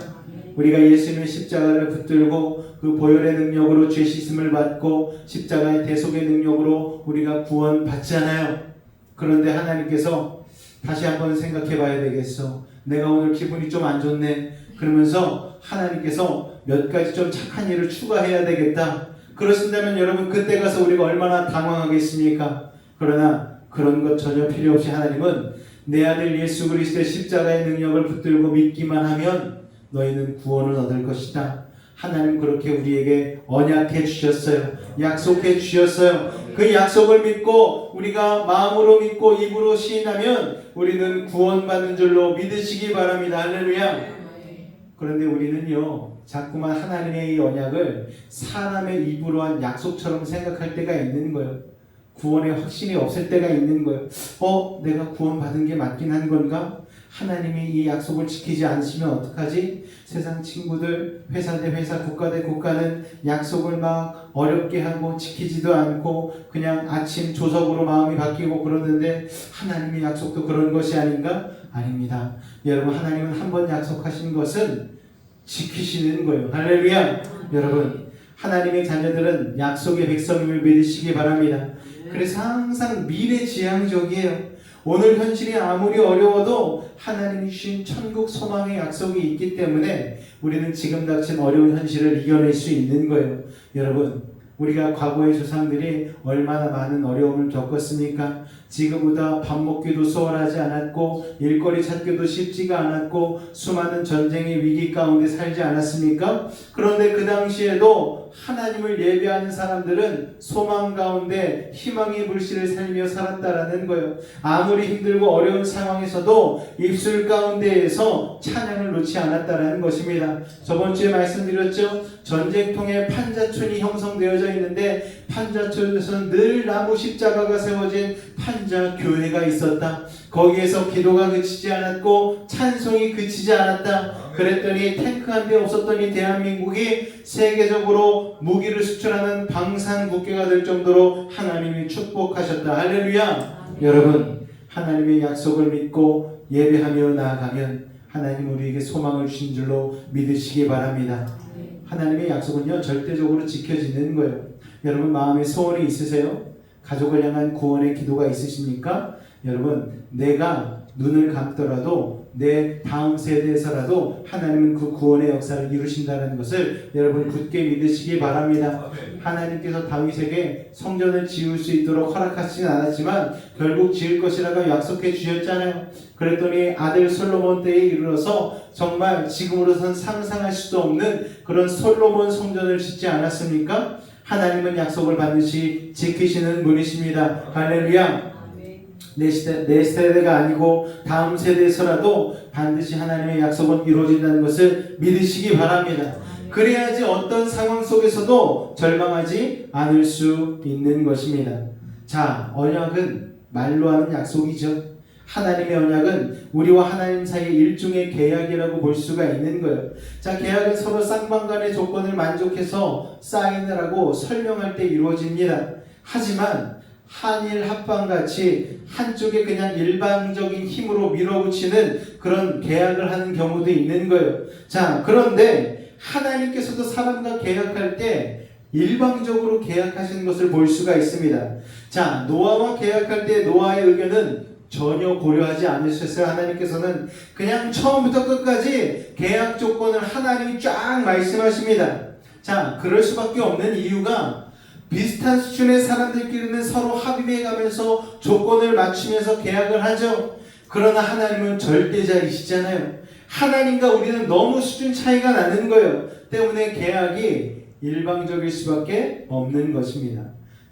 A: 우리가 예수님의 십자가를 붙들고 그 보혈의 능력으로 죄 씻음을 받고 십자가의 대속의 능력으로 우리가 구원받잖아요. 그런데 하나님께서 다시 한번 생각해 봐야 되겠어. 내가 오늘 기분이 좀 안 좋네. 그러면서 하나님께서 몇 가지 좀 착한 일을 추가해야 되겠다. 그러신다면 여러분, 그때 가서 우리가 얼마나 당황하겠습니까? 그러나 그런 것 전혀 필요 없이 하나님은 내 아들 예수 그리스도의 십자가의 능력을 붙들고 믿기만 하면 너희는 구원을 얻을 것이다. 하나님 그렇게 우리에게 언약해 주셨어요. 약속해 주셨어요. 그 약속을 믿고 우리가 마음으로 믿고 입으로 시인하면 우리는 구원받는 줄로 믿으시기 바랍니다. 할렐루야. 그런데 우리는요, 자꾸만 하나님의 이 언약을 사람의 입으로 한 약속처럼 생각할 때가 있는 거예요. 구원의 확신이 없을 때가 있는 거예요. 내가 구원받은 게 맞긴 한 건가? 하나님이 이 약속을 지키지 않으시면 어떡하지? 세상 친구들, 회사 대 회사, 국가 대 국가는 약속을 막 어렵게 하고 지키지도 않고 그냥 아침 조석으로 마음이 바뀌고 그러는데 하나님의 약속도 그런 것이 아닌가? 아닙니다. 여러분, 하나님은 한 번 약속하신 것은 지키시는 거예요. 할렐루야! 여러분, 하나님의 자녀들은 약속의 백성임을 믿으시기 바랍니다. 그래서 항상 미래지향적이에요. 오늘 현실이 아무리 어려워도 하나님이 주신 천국 소망의 약속이 있기 때문에 우리는 지금 닥친 어려운 현실을 이겨낼 수 있는 거예요. 여러분, 우리가 과거의 조상들이 얼마나 많은 어려움을 겪었습니까? 지금보다 밥 먹기도 수월하지 않았고 일거리 찾기도 쉽지가 않았고 수많은 전쟁의 위기 가운데 살지 않았습니까? 그런데 그 당시에도 하나님을 예배하는 사람들은 소망 가운데 희망의 불씨를 살며 살았다라는 거예요. 아무리 힘들고 어려운 상황에서도 입술 가운데에서 찬양을 놓지 않았다라는 것입니다. 저번 주에 말씀드렸죠. 전쟁통에 판자촌이 형성되어져 있는데 판자촌에서는 늘 나무 십자가가 세워진 판자교회가 있었다. 거기에서 기도가 그치지 않았고 찬송이 그치지 않았다. 그랬더니 탱크 한 대 없었던 이 대한민국이 세계적으로 무기를 수출하는 방산국가가 될 정도로 하나님이 축복하셨다. 할렐루야! 여러분, 하나님의 약속을 믿고 예배하며 나아가면 하나님 우리에게 소망을 주신 줄로 믿으시기 바랍니다. 하나님의 약속은요 절대적으로 지켜지는 거예요. 여러분, 마음에 소원이 있으세요? 가족을 향한 구원의 기도가 있으십니까? 여러분, 내가 눈을 감더라도 내 다음 세대에서라도 하나님은 그 구원의 역사를 이루신다는 것을 여러분 굳게 믿으시기 바랍니다. 하나님께서 다윗에게 성전을 지을 수 있도록 허락하시진 않았지만 결국 지을 것이라고 약속해 주셨잖아요. 그랬더니 아들 솔로몬 때에 이르러서 정말 지금으로선 상상할 수도 없는 그런 솔로몬 성전을 짓지 않았습니까? 하나님은 약속을 반드시 지키시는 분이십니다. 할렐루야! 내 세대가 아니고 다음 세대에서라도 반드시 하나님의 약속은 이루어진다는 것을 믿으시기 바랍니다. 그래야지 어떤 상황 속에서도 절망하지 않을 수 있는 것입니다. 자, 언약은 말로 하는 약속이죠. 하나님의 언약은 우리와 하나님 사이의 일종의 계약이라고 볼 수가 있는 거예요. 자, 계약은 서로 쌍방간의 조건을 만족해서 사인을 하고 설명할 때 이루어집니다. 하지만 한일 합방같이 한쪽에 그냥 일방적인 힘으로 밀어붙이는 그런 계약을 하는 경우도 있는 거예요. 자, 그런데 하나님께서도 사람과 계약할 때 일방적으로 계약하시는 것을 볼 수가 있습니다. 자, 노아와 계약할 때 노아의 의견은 전혀 고려하지 않으셨어요. 하나님께서는 그냥 처음부터 끝까지 계약 조건을 하나님이 쫙 말씀하십니다. 자, 그럴 수밖에 없는 이유가 비슷한 수준의 사람들끼리는 서로 합의해 가면서 조건을 맞추면서 계약을 하죠. 그러나 하나님은 절대자이시잖아요. 하나님과 우리는 너무 수준 차이가 나는 거예요. 때문에 계약이 일방적일 수밖에 없는 것입니다.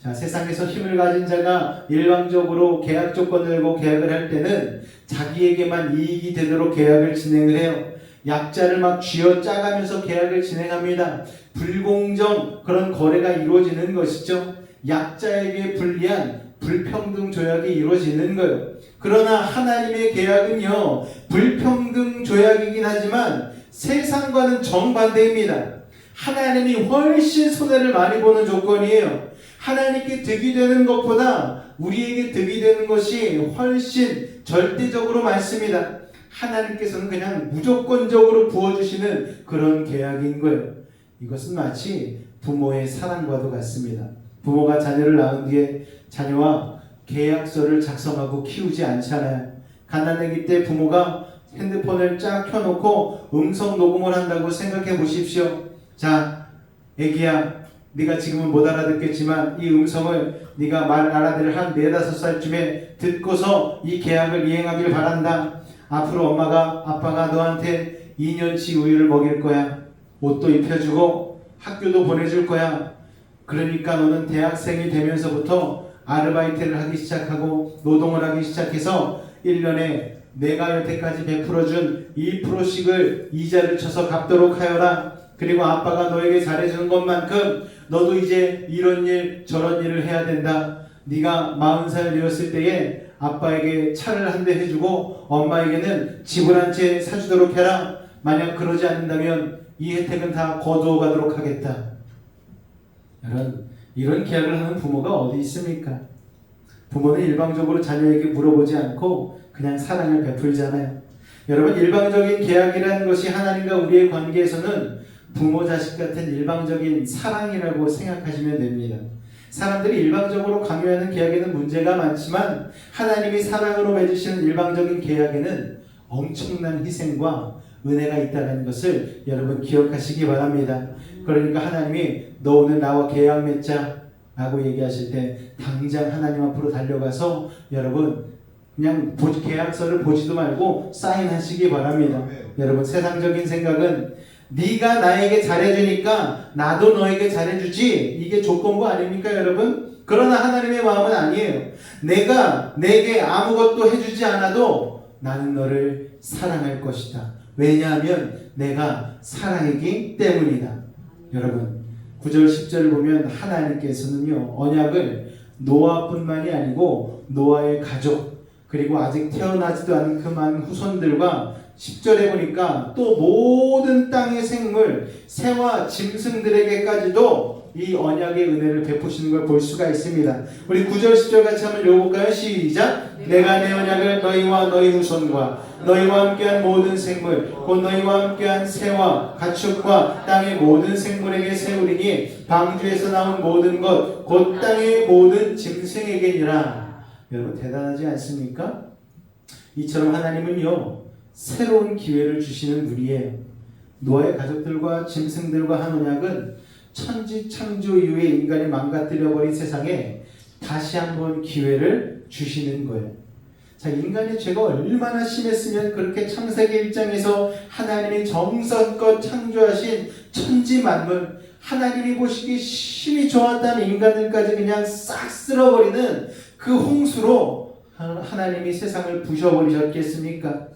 A: 자, 세상에서 힘을 가진 자가 일방적으로 계약 조건을 내고 계약을 할 때는 자기에게만 이익이 되도록 계약을 진행을 해요. 약자를 막 쥐어짜가면서 계약을 진행합니다. 불공정 그런 거래가 이루어지는 것이죠. 약자에게 불리한 불평등 조약이 이루어지는 거예요. 그러나 하나님의 계약은요, 불평등 조약이긴 하지만 세상과는 정반대입니다. 하나님이 훨씬 손해를 많이 보는 조건이에요. 하나님께 득이 되는 것보다 우리에게 득이 되는 것이 훨씬 절대적으로 많습니다. 하나님께서는 그냥 무조건적으로 부어주시는 그런 계약인 거예요. 이것은 마치 부모의 사랑과도 같습니다. 부모가 자녀를 낳은 뒤에 자녀와 계약서를 작성하고 키우지 않잖아요. 가난하기 때 부모가 핸드폰을 쫙 켜놓고 음성 녹음을 한다고 생각해 보십시오. 자, 애기야, 네가 지금은 못 알아듣겠지만 이 음성을 네가 말 알아들을 한 4-5살쯤에 듣고서 이 계약을 이행하길 바란다. 앞으로 엄마가 아빠가 너한테 2년치 우유를 먹일 거야. 옷도 입혀주고 학교도 보내줄 거야. 그러니까 너는 대학생이 되면서부터 아르바이트를 하기 시작하고 노동을 하기 시작해서 1년에 내가 여태까지 베풀어준 2%씩을 이자를 쳐서 갚도록 하여라. 그리고 아빠가 너에게 잘해주는 것만큼 너도 이제 이런 일 저런 일을 해야 된다. 네가 40살 되었을 때에 아빠에게 차를 한 대 해주고 엄마에게는 집을 한 채 사주도록 해라. 만약 그러지 않는다면 이 혜택은 다 거두어 가도록 하겠다. 이런 계약을 하는 부모가 어디 있습니까? 부모는 일방적으로 자녀에게 물어보지 않고 그냥 사랑을 베풀잖아요. 여러분, 일방적인 계약이라는 것이 하나님과 우리의 관계에서는 부모 자식 같은 일방적인 사랑이라고 생각하시면 됩니다. 사람들이 일방적으로 강요하는 계약에는 문제가 많지만 하나님이 사랑으로 맺으시는 일방적인 계약에는 엄청난 희생과 은혜가 있다는 것을 여러분 기억하시기 바랍니다. 그러니까 하나님이 너 오늘 나와 계약 맺자 라고 얘기하실 때 당장 하나님 앞으로 달려가서 여러분 그냥 계약서를 보지도 말고 사인하시기 바랍니다. 여러분, 세상적인 생각은 네가 나에게 잘해주니까 나도 너에게 잘해주지, 이게 조건부 아닙니까 여러분? 그러나 하나님의 마음은 아니에요. 내가 내게 아무것도 해주지 않아도 나는 너를 사랑할 것이다. 왜냐하면 내가 사랑이기 때문이다. 여러분, 9절 10절을 보면 하나님께서는요 언약을 노아뿐만이 아니고 노아의 가족 그리고 아직 태어나지도 않은 그 많은 후손들과 10절에 보니까 또 모든 땅의 생물 새와 짐승들에게까지도 이 언약의 은혜를 베푸시는 걸 볼 수가 있습니다. 우리 9절 10절 같이 한번 읽어볼까요? 시작! 내가 내 언약을 너희와 너희 후손과 너희와 함께한 모든 생물 곧 너희와 함께한 새와 가축과 땅의 모든 생물에게 세우리니 방주에서 나온 모든 것 곧 땅의 모든 짐승에게니라. 여러분, 대단하지 않습니까? 이처럼 하나님은요 새로운 기회를 주시는 분이에요. 노아의 가족들과 짐승들과 한 언약은 천지 창조 이후에 인간이 망가뜨려버린 세상에 다시 한번 기회를 주시는 거예요. 자, 인간의 죄가 얼마나 심했으면 그렇게 창세기 1장에서 하나님이 정성껏 창조하신 천지 만물, 하나님이 보시기 심히 좋았다는 인간들까지 그냥 싹 쓸어버리는 그 홍수로 하나님이 세상을 부셔버리셨겠습니까?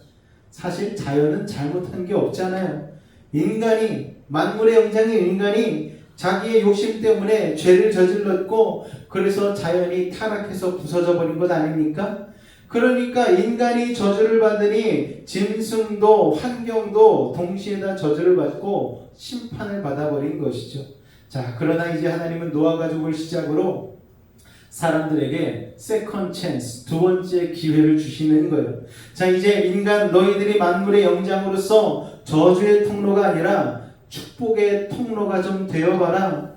A: 사실 자연은 잘못한 게 없잖아요. 인간이, 만물의 영장인 인간이 자기의 욕심 때문에 죄를 저질렀고 그래서 자연이 타락해서 부서져 버린 것 아닙니까? 그러니까 인간이 저주를 받으니 짐승도 환경도 동시에 다 저주를 받고 심판을 받아버린 것이죠. 자, 그러나 이제 하나님은 노아 가족을 시작으로 사람들에게 세컨 찬스, 두 번째 기회를 주시는 거예요. 자, 이제 인간 너희들이 만물의 영장으로서 저주의 통로가 아니라 축복의 통로가 좀 되어봐라.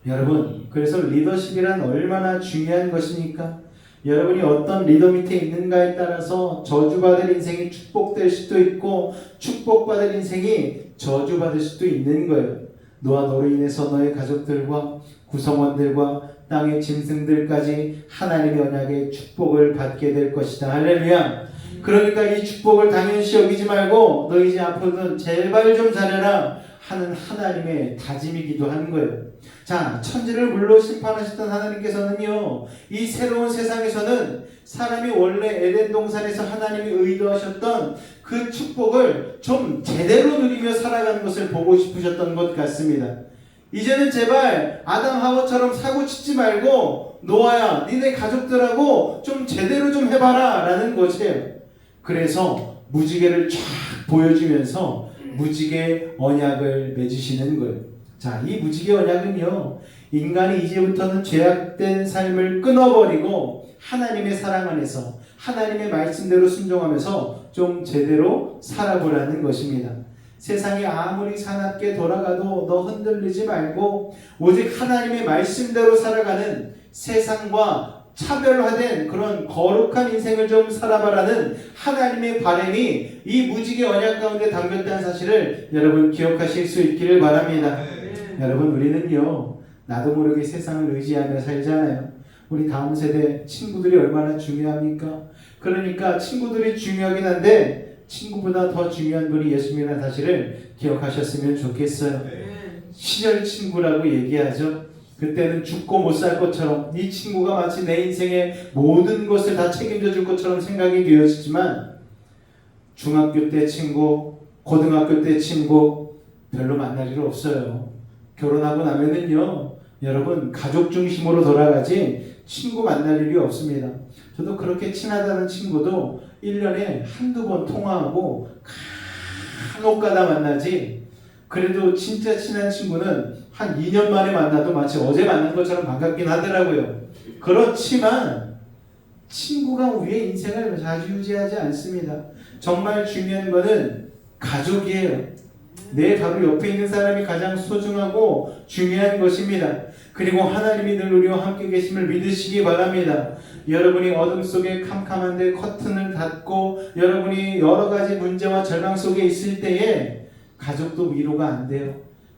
A: 여러분, 그래서 리더십이란 얼마나 중요한 것입니까? 여러분이 어떤 리더 밑에 있는가에 따라서 저주받을 인생이 축복될 수도 있고 축복받을 인생이 저주받을 수도 있는 거예요. 노아 너로 인해서 너의 가족들과 구성원들과 땅의 짐승들까지 하나님의 언약의 축복을 받게 될 것이다. 할렐루야. 그러니까 이 축복을 당연시 여기지 말고 너 이제 앞으로는 제발 좀 잘해라 하는 하나님의 다짐이기도 하는 거예요. 자, 천지를 물로 심판하셨던 하나님께서는요 이 새로운 세상에서는 사람이 원래 에덴 동산에서 하나님이 의도하셨던 그 축복을 좀 제대로 누리며 살아가는 것을 보고 싶으셨던 것 같습니다. 이제는 제발 아담 하와처럼 사고 치지 말고 노아야 니네 가족들하고 좀 제대로 좀 해봐라 라는 것이에요. 그래서 무지개를 쫙 보여주면서 무지개 언약을 맺으시는 거예요. 자, 이 무지개 언약은요 인간이 이제부터는 죄악된 삶을 끊어버리고 하나님의 사랑 안에서 하나님의 말씀대로 순종하면서 좀 제대로 살아보라는 것입니다. 세상이 아무리 사납게 돌아가도 너 흔들리지 말고 오직 하나님의 말씀대로 살아가는 세상과 차별화된 그런 거룩한 인생을 좀 살아봐라는 하나님의 바람이 이 무지개 언약 가운데 담겼다는 사실을 여러분 기억하실 수 있기를 바랍니다. 여러분, 우리는요 나도 모르게 세상을 의지하며 살잖아요. 우리 다음 세대 친구들이 얼마나 중요합니까? 그러니까 친구들이 중요하긴 한데 친구보다 더 중요한 분이 예수님이라는 사실을 기억하셨으면 좋겠어요. 시절 친구라고 얘기하죠. 그때는 죽고 못 살 것처럼 이 친구가 마치 내 인생의 모든 것을 다 책임져 줄 것처럼 생각이 되었지만 중학교 때 친구, 고등학교 때 친구 별로 만날 일 없어요. 결혼하고 나면은요 여러분 가족 중심으로 돌아가지 친구 만날 일이 없습니다. 저도 그렇게 친하다는 친구도 1년에 한두 번 통화하고 간혹가다 만나지, 그래도 진짜 친한 친구는 한 2년 만에 만나도 마치 어제 만난 것처럼 반갑긴 하더라고요. 그렇지만 친구가 우리의 인생을 좌지우지하지 않습니다. 정말 중요한 것은 가족이에요. 내 바로 옆에 있는 사람이 가장 소중하고 중요한 것입니다. 그리고 하나님이 늘 우리와 함께 계심을 믿으시기 바랍니다. 여러분이 어둠 속에 캄캄한데 커튼을 닫고 여러분이 여러 가지 문제와 절망 속에 있을 때에 가족도 위로가 안 돼요.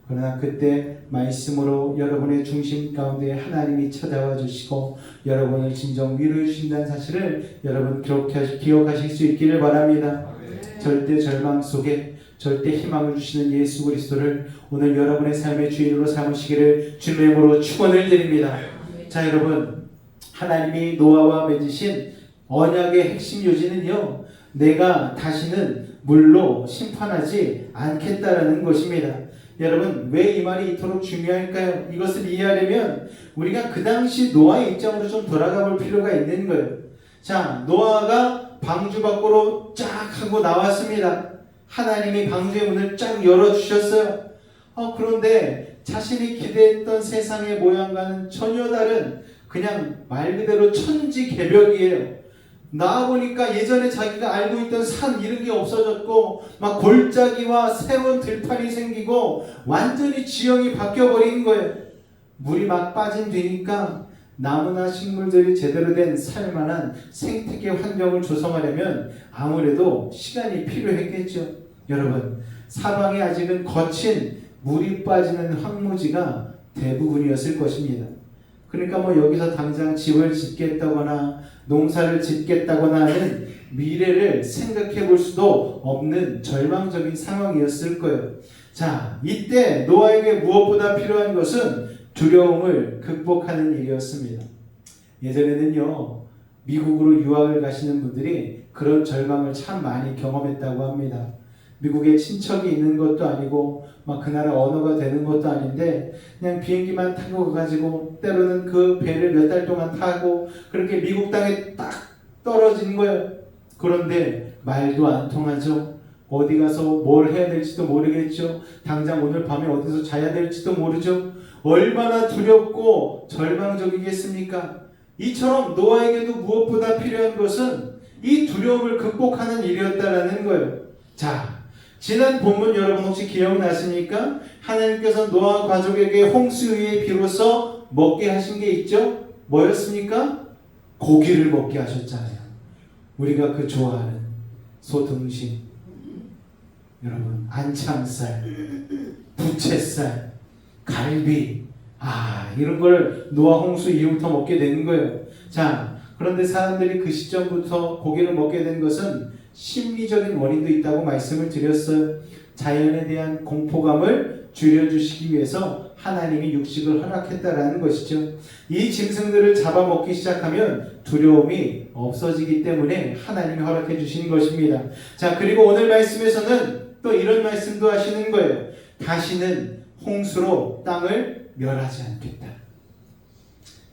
A: 그러나 그때 말씀으로 여러분의 중심 가운데 하나님이 찾아와 주시고 여러분을 진정 위로해 주신다는 사실을 여러분 기억하실 수 있기를 바랍니다. 절대 절망 속에 절대 희망을 주시는 예수 그리스도를 오늘 여러분의 삶의 주인으로 삼으시기를 주님의 이름으로 축원을 드립니다. 자, 여러분, 하나님이 노아와 맺으신 언약의 핵심 요지는요, 내가 다시는 물로 심판하지 않겠다라는 것입니다. 여러분, 왜 이 말이 이토록 중요할까요? 이것을 이해하려면 우리가 그 당시 노아의 입장으로 좀 돌아가 볼 필요가 있는 거예요. 자, 노아가 방주 밖으로 쫙 하고 나왔습니다. 하나님이 방주의 문을 쫙 열어주셨어요. 그런데 자신이 기대했던 세상의 모양과는 전혀 다른 그냥 말 그대로 천지개벽이에요. 나와보니까 예전에 자기가 알고 있던 산 이런 게 없어졌고 막 골짜기와 새로운 들판이 생기고 완전히 지형이 바뀌어버린 거예요. 물이 막 빠진 뒤니까 나무나 식물들이 제대로 된 살만한 생태계 환경을 조성하려면 아무래도 시간이 필요했겠죠. 여러분, 사방에 아직은 거친 물이 빠지는 황무지가 대부분이었을 것입니다. 그러니까 뭐 여기서 당장 집을 짓겠다거나 농사를 짓겠다거나 하는 미래를 생각해 볼 수도 없는 절망적인 상황이었을 거예요. 자, 이때 노아에게 무엇보다 필요한 것은 두려움을 극복하는 일이었습니다. 예전에는요, 미국으로 유학을 가시는 분들이 그런 절망을 참 많이 경험했다고 합니다. 미국에 친척이 있는 것도 아니고 막 그 나라 언어가 되는 것도 아닌데 그냥 비행기만 타고 가지고 때로는 그 배를 몇 달 동안 타고 그렇게 미국 땅에 딱 떨어진 거예요. 그런데 말도 안 통하죠. 어디 가서 뭘 해야 될지도 모르겠죠. 당장 오늘 밤에 어디서 자야 될지도 모르죠. 얼마나 두렵고 절망적이겠습니까? 이처럼 노아에게도 무엇보다 필요한 것은 이 두려움을 극복하는 일이었다라는 거예요. 자, 지난 본문 여러분 혹시 기억나십니까? 하나님께서 노아 가족에게 홍수 위에 비로소 먹게 하신 게 있죠? 뭐였습니까? 고기를 먹게 하셨잖아요. 우리가 그 좋아하는 소등심, 여러분 안창살, 부채살, 갈비, 이런 걸 노아 홍수 이후부터 먹게 되는 거예요. 자, 그런데 사람들이 그 시점부터 고기를 먹게 된 것은 심리적인 원인도 있다고 말씀을 드렸어요. 자연에 대한 공포감을 줄여주시기 위해서 하나님이 육식을 허락했다라는 것이죠. 이 짐승들을 잡아먹기 시작하면 두려움이 없어지기 때문에 하나님이 허락해 주신 것입니다. 자, 그리고 오늘 말씀에서는 또 이런 말씀도 하시는 거예요. 다시는 홍수로 땅을 멸하지 않겠다.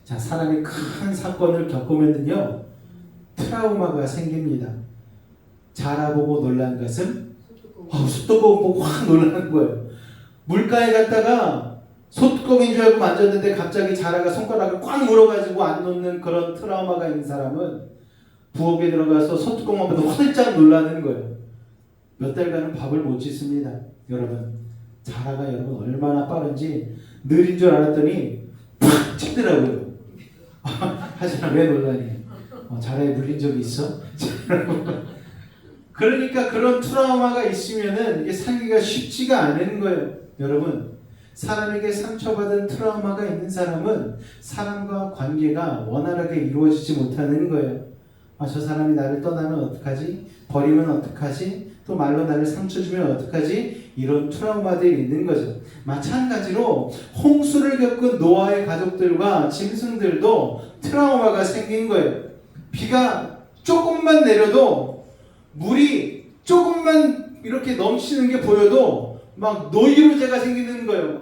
A: 자, 사람이 큰 사건을 겪으면요, 트라우마가 생깁니다. 자라보고 놀란 가슴, 소뚜껑 보고 확 놀라는 거예요. 물가에 갔다가 소뚜껑인 줄 알고 만졌는데 갑자기 자라가 손가락을 꽉 물어가지고 안 놓는 그런 트라우마가 있는 사람은 부엌에 들어가서 소뚜껑만 봐도 활짝 놀라는 거예요. 몇 달간은 밥을 못 짓습니다. 여러분, 자라가 여러분 얼마나 빠른지 느린 줄 알았더니 팍 치더라고요. 하지만 왜 놀라니? 자라에 물린 적이 있어? 그러니까 그런 트라우마가 있으면은 이게 살기가 쉽지가 않은 거예요. 여러분, 사람에게 상처받은 트라우마가 있는 사람은 사람과 관계가 원활하게 이루어지지 못하는 거예요. 저 사람이 나를 떠나면 어떡하지? 버리면 어떡하지? 또 말로 나를 상처 주면 어떡하지? 이런 트라우마들이 있는 거죠. 마찬가지로 홍수를 겪은 노아의 가족들과 짐승들도 트라우마가 생긴 거예요. 비가 조금만 내려도 물이 조금만 이렇게 넘치는 게 보여도 막 노이로제가 생기는 거예요.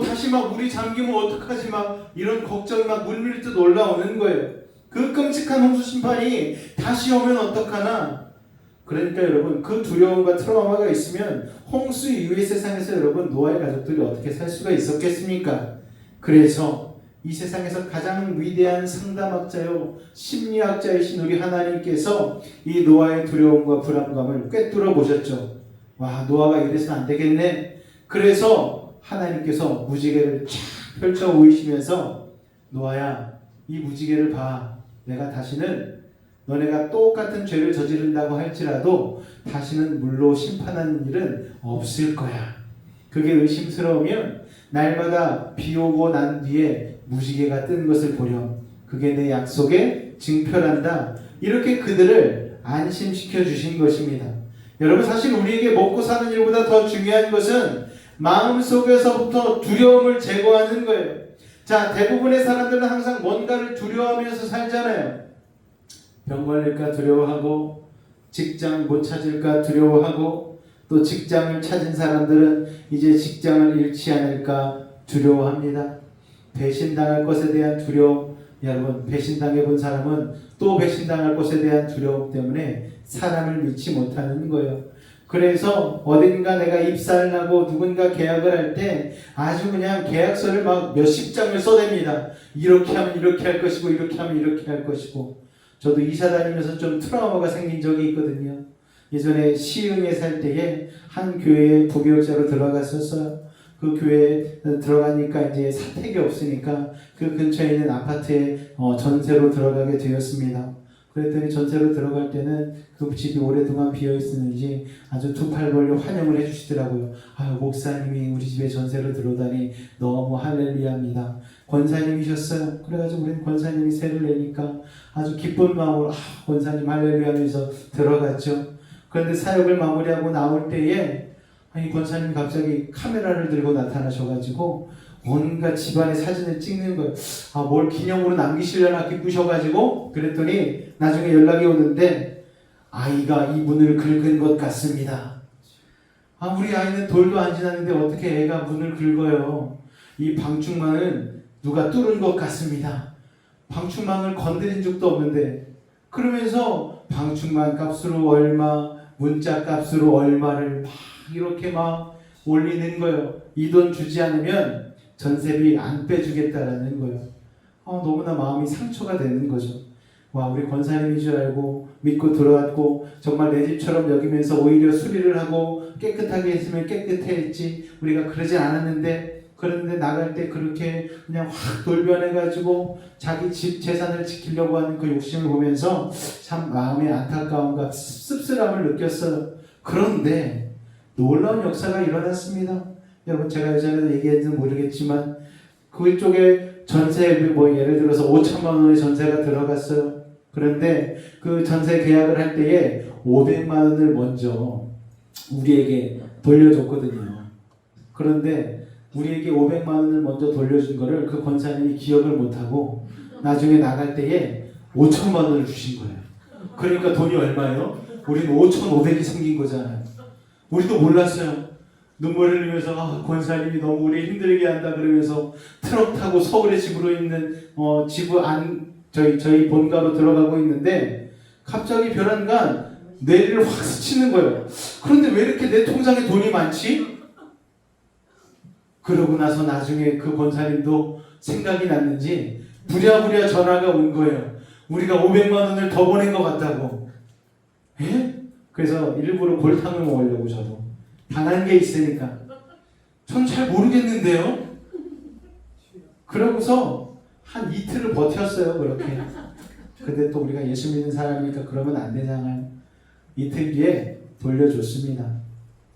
A: 다시 막 물이 잠기면 어떡하지, 막 이런 걱정이 막 물밀듯 올라오는 거예요. 그 끔찍한 홍수 심판이 다시 오면 어떡하나. 그러니까 여러분, 그 두려움과 트라우마가 있으면 홍수 이후의 세상에서 여러분 노아의 가족들이 어떻게 살 수가 있었겠습니까? 그래서 이 세상에서 가장 위대한 상담학자요 심리학자이신 우리 하나님께서 이 노아의 두려움과 불안감을 꿰뚫어 보셨죠. 와, 노아가 이래서는 안 되겠네. 그래서 하나님께서 무지개를 쫙 펼쳐 보이시면서 노아야, 이 무지개를 봐. 내가 다시는 너네가 똑같은 죄를 저지른다고 할지라도 다시는 물로 심판하는 일은 없을 거야. 그게 의심스러우면 날마다 비 오고 난 뒤에 무지개가 뜬 것을 보렴. 그게 내 약속의 증표란다. 이렇게 그들을 안심시켜 주신 것입니다. 여러분, 사실 우리에게 먹고 사는 일보다 더 중요한 것은 마음속에서부터 두려움을 제거하는 거예요. 자, 대부분의 사람들은 항상 뭔가를 두려워하면서 살잖아요. 병 걸릴까 두려워하고, 직장 못 찾을까 두려워하고, 또 직장을 찾은 사람들은 이제 직장을 잃지 않을까 두려워합니다. 배신당할 것에 대한 두려움, 여러분, 배신당해 본 사람은 또 배신당할 것에 대한 두려움 때문에 사람을 믿지 못하는 거예요. 그래서 어딘가 내가 입사를 하고 누군가 계약을 할 때 아주 그냥 계약서를 막 몇십 장을 써댑니다. 이렇게 하면 이렇게 할 것이고, 이렇게 하면 이렇게 할 것이고. 저도 이사 다니면서 좀 트라우마가 생긴 적이 있거든요. 예전에 시흥에 살 때에 한 교회에 부교육자로 들어갔었어요. 그 교회에 들어가니까 이제 사택이 없으니까 그 근처에 있는 아파트에 전세로 들어가게 되었습니다. 그랬더니 전세로 들어갈 때는 그 집이 오랫동안 비어있었는지 아주 두 팔 벌려 환영을 해주시더라고요. 아유, 목사님이 우리 집에 전세로 들어오다니 너무 할렐루야입니다. 권사님이셨어요. 그래가지고 우리는 권사님이 세를 내니까 아주 기쁜 마음으로 권사님 할렐루야 하면서 들어갔죠. 그런데 사역을 마무리하고 나올 때에 이 권사님 갑자기 카메라를 들고 나타나셔가지고 온갖 집안의 사진을 찍는 거예요. 뭘 기념으로 남기시려나 기쁘셔가지고. 그랬더니 나중에 연락이 오는데 아이가 이 문을 긁은 것 같습니다. 우리 아이는 돌도 안 지났는데 어떻게 애가 문을 긁어요. 이 방충망은 누가 뚫은 것 같습니다. 방충망을 건드린 적도 없는데. 그러면서 방충망 값으로 얼마, 문자 값으로 얼마를 막 이렇게 막 올리는 거예요. 이 돈 주지 않으면 전세비 안 빼주겠다라는 거예요. 너무나 마음이 상처가 되는 거죠. 와, 우리 권사님인 줄 알고 믿고 들어왔고 정말 내 집처럼 여기면서 오히려 수리를 하고 깨끗하게 했으면 깨끗했지, 우리가 그러지 않았는데. 그런데 나갈 때 그렇게 그냥 확 돌변해가지고 자기 집 재산을 지키려고 하는 그 욕심을 보면서 참 마음의 안타까움과 씁쓸함을 느꼈어요. 그런데 놀라운 역사가 일어났습니다. 여러분, 제가 예전에 얘기했는지 모르겠지만 그쪽에 전세, 예를 들어서 5천만 원의 전세가 들어갔어요. 그런데 그 전세 계약을 할 때에 500만 원을 먼저 우리에게 돌려줬거든요. 그런데 우리에게 500만 원을 먼저 돌려준 거를 그 권사님이 기억을 못하고 나중에 나갈 때에 5천만 원을 주신 거예요. 그러니까 돈이 얼마예요? 우리는 5,500이 생긴 거잖아요. 우리도 몰랐어요. 눈물을 흘리면서 권사님이 너무 우리 힘들게 한다 그러면서 트럭 타고 서울의 집으로 있는 지구 안 저희 본가로 들어가고 있는데 갑자기 벼랑간 뇌리를 확 스치는 거예요. 그런데 왜 이렇게 내 통장에 돈이 많지? 그러고 나서 나중에 그 권사님도 생각이 났는지 부랴부랴 전화가 온 거예요. 우리가 500만 원을 더 보낸 것 같다고. 예? 그래서 일부러 골탕을 먹으려고 저도 당한 게 있으니까. 전 잘 모르겠는데요. 그러고서 한 이틀을 버텼어요, 그렇게. 근데 또 우리가 예수 믿는 사람이니까 그러면 안 되잖아요. 이틀 뒤에 돌려줬습니다.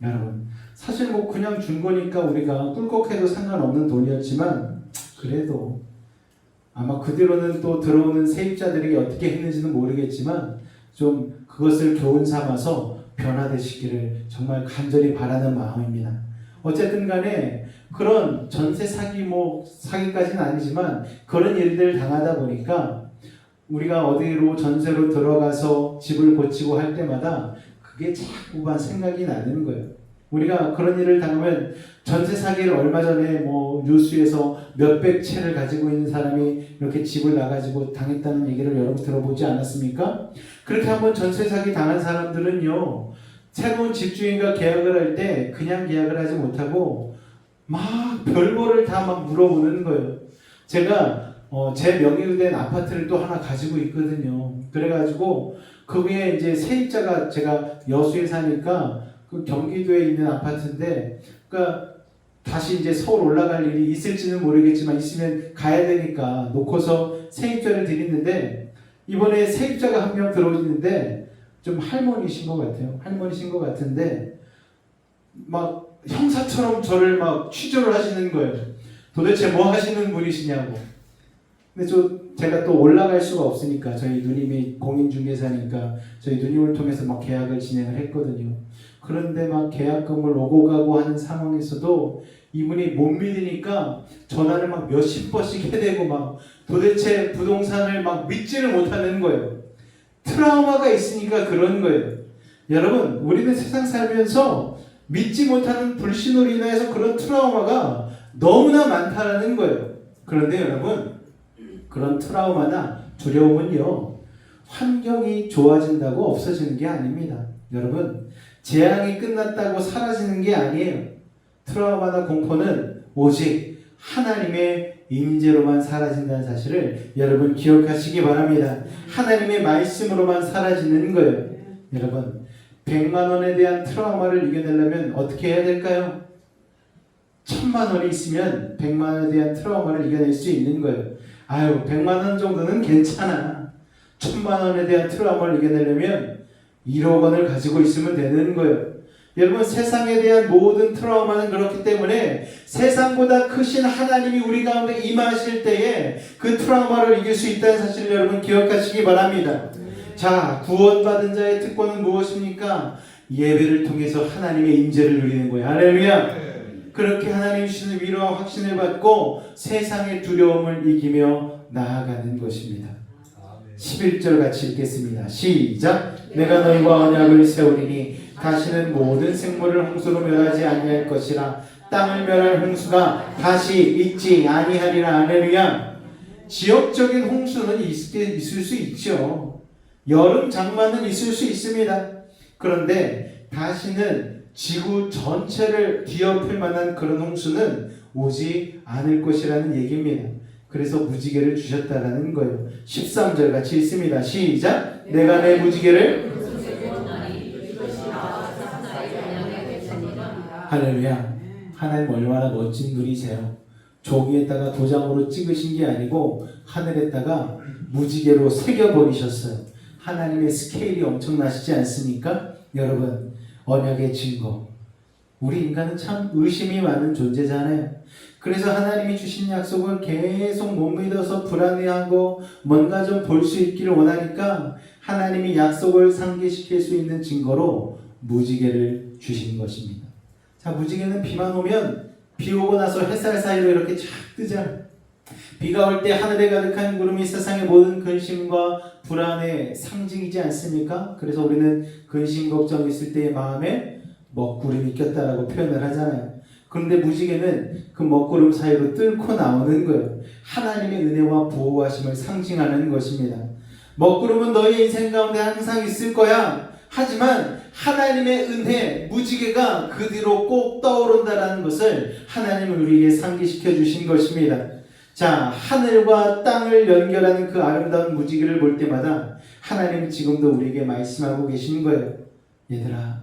A: 여러분, 사실 뭐 그냥 준 거니까 우리가 꿀꺽해도 상관없는 돈이었지만 그래도 아마 그 뒤로는 또 들어오는 세입자들에게 어떻게 했는지는 모르겠지만 좀 그것을 교훈 삼아서 변화되시기를 정말 간절히 바라는 마음입니다. 어쨌든 간에 그런 전세 사기, 사기까지는 아니지만 그런 일들을 당하다 보니까 우리가 어디로 전세로 들어가서 집을 고치고 할 때마다 그게 자꾸만 생각이 나는 거예요. 우리가 그런 일을 당하면 전세 사기를 얼마 전에 뭐 뉴스에서 몇백 채를 가지고 있는 사람이 이렇게 집을 나가지고 당했다는 얘기를 여러분 들어보지 않았습니까? 그렇게 한번 전세 사기 당한 사람들은요, 새로운 집주인과 계약을 할 때 그냥 계약을 하지 못하고 막 별거를 다 막 물어보는 거예요. 제가 제 명의로 된 아파트를 또 하나 가지고 있거든요. 그래가지고 거기에 이제 세입자가, 제가 여수에 사니까 그 경기도에 있는 아파트인데, 그러니까 다시 이제 서울 올라갈 일이 있을지는 모르겠지만 있으면 가야 되니까 놓고서 세입자를 드리는데, 이번에 세입자가 한 명 들어오는데 좀 할머니신 것 같아요. 할머니신 것 같은데 막 형사처럼 저를 막 취조를 하시는 거예요. 도대체 뭐 하시는 분이시냐고. 근데 제가 또 올라갈 수가 없으니까, 저희 누님이 공인중개사니까 저희 누님을 통해서 막 계약을 진행을 했거든요. 그런데 막 계약금을 오고 가고 하는 상황에서도 이분이 못 믿으니까 전화를 막 몇십 번씩 해대고 막 도대체 부동산을 막 믿지를 못하는 거예요. 트라우마가 있으니까 그런 거예요. 여러분, 우리는 세상 살면서 믿지 못하는 불신으로 인해서 그런 트라우마가 너무나 많다라는 거예요. 그런데 여러분, 그런 트라우마나 두려움은요, 환경이 좋아진다고 없어지는 게 아닙니다. 여러분, 재앙이 끝났다고 사라지는 게 아니에요. 트라우마나 공포는 오직 하나님의 임재로만 사라진다는 사실을 여러분 기억하시기 바랍니다. 하나님의 말씀으로만 사라지는 거예요. 여러분, 100만 원에 대한 트라우마를 이겨내려면 어떻게 해야 될까요? 1000만 원이 있으면 100만 원에 대한 트라우마를 이겨낼 수 있는 거예요. 아유, 100만 원 정도는 괜찮아. 1000만 원에 대한 트라우마를 이겨내려면 1억 원을 가지고 있으면 되는 거예요. 여러분, 세상에 대한 모든 트라우마는 그렇기 때문에 세상보다 크신 하나님이 우리 가운데 임하실 때에 그 트라우마를 이길 수 있다는 사실을 여러분 기억하시기 바랍니다. 자, 구원받은 자의 특권은 무엇입니까? 예배를 통해서 하나님의 임재를 누리는 거예요. 할렐루야. 그렇게 하나님 주시는 위로와 확신을 받고 세상의 두려움을 이기며 나아가는 것입니다. 11절 같이 읽겠습니다. 시작. 내가 너희와 언약을 세우리니 다시는 모든 생물을 홍수로 멸하지 아니할 것이라. 땅을 멸할 홍수가 다시 있지 아니하리라. 할렐루야. 지역적인 홍수는 있을 수 있죠. 여름 장마는 있을 수 있습니다. 그런데 다시는 지구 전체를 뒤엎을 만한 그런 홍수는 오지 않을 것이라는 얘기입니다. 그래서 무지개를 주셨다라는 거예요. 13절 같이 읽습니다. 시작. 내가 내 무지개를 할렐루야. 하나님 얼마나 멋진 분이세요. 종이에다가 도장으로 찍으신 게 아니고 하늘에다가 무지개로 새겨버리셨어요. 하나님의 스케일이 엄청나시지 않습니까? 여러분, 언약의 증거. 우리 인간은 참 의심이 많은 존재잖아요. 그래서 하나님이 주신 약속을 계속 못 믿어서 불안해하고 뭔가 좀 볼 수 있기를 원하니까 하나님이 약속을 상기시킬 수 있는 증거로 무지개를 주신 것입니다. 자, 무지개는 비만 오면 비 오고 나서 햇살 사이로 이렇게 쫙 뜨잖아요. 비가 올 때 하늘에 가득한 구름이 세상의 모든 근심과 불안의 상징이지 않습니까? 그래서 우리는 근심 걱정 있을 때의 마음에 먹구름이 꼈다라고 표현을 하잖아요. 그런데 무지개는 그 먹구름 사이로 뚫고 나오는 거예요. 하나님의 은혜와 보호하심을 상징하는 것입니다. 먹구름은 너의 인생 가운데 항상 있을 거야. 하지만 하나님의 은혜, 무지개가 그 뒤로 꼭 떠오른다는 것을 하나님은 우리에게 상기시켜 주신 것입니다. 자, 하늘과 땅을 연결하는 그 아름다운 무지개를 볼 때마다 하나님은 지금도 우리에게 말씀하고 계신 거예요. 얘들아,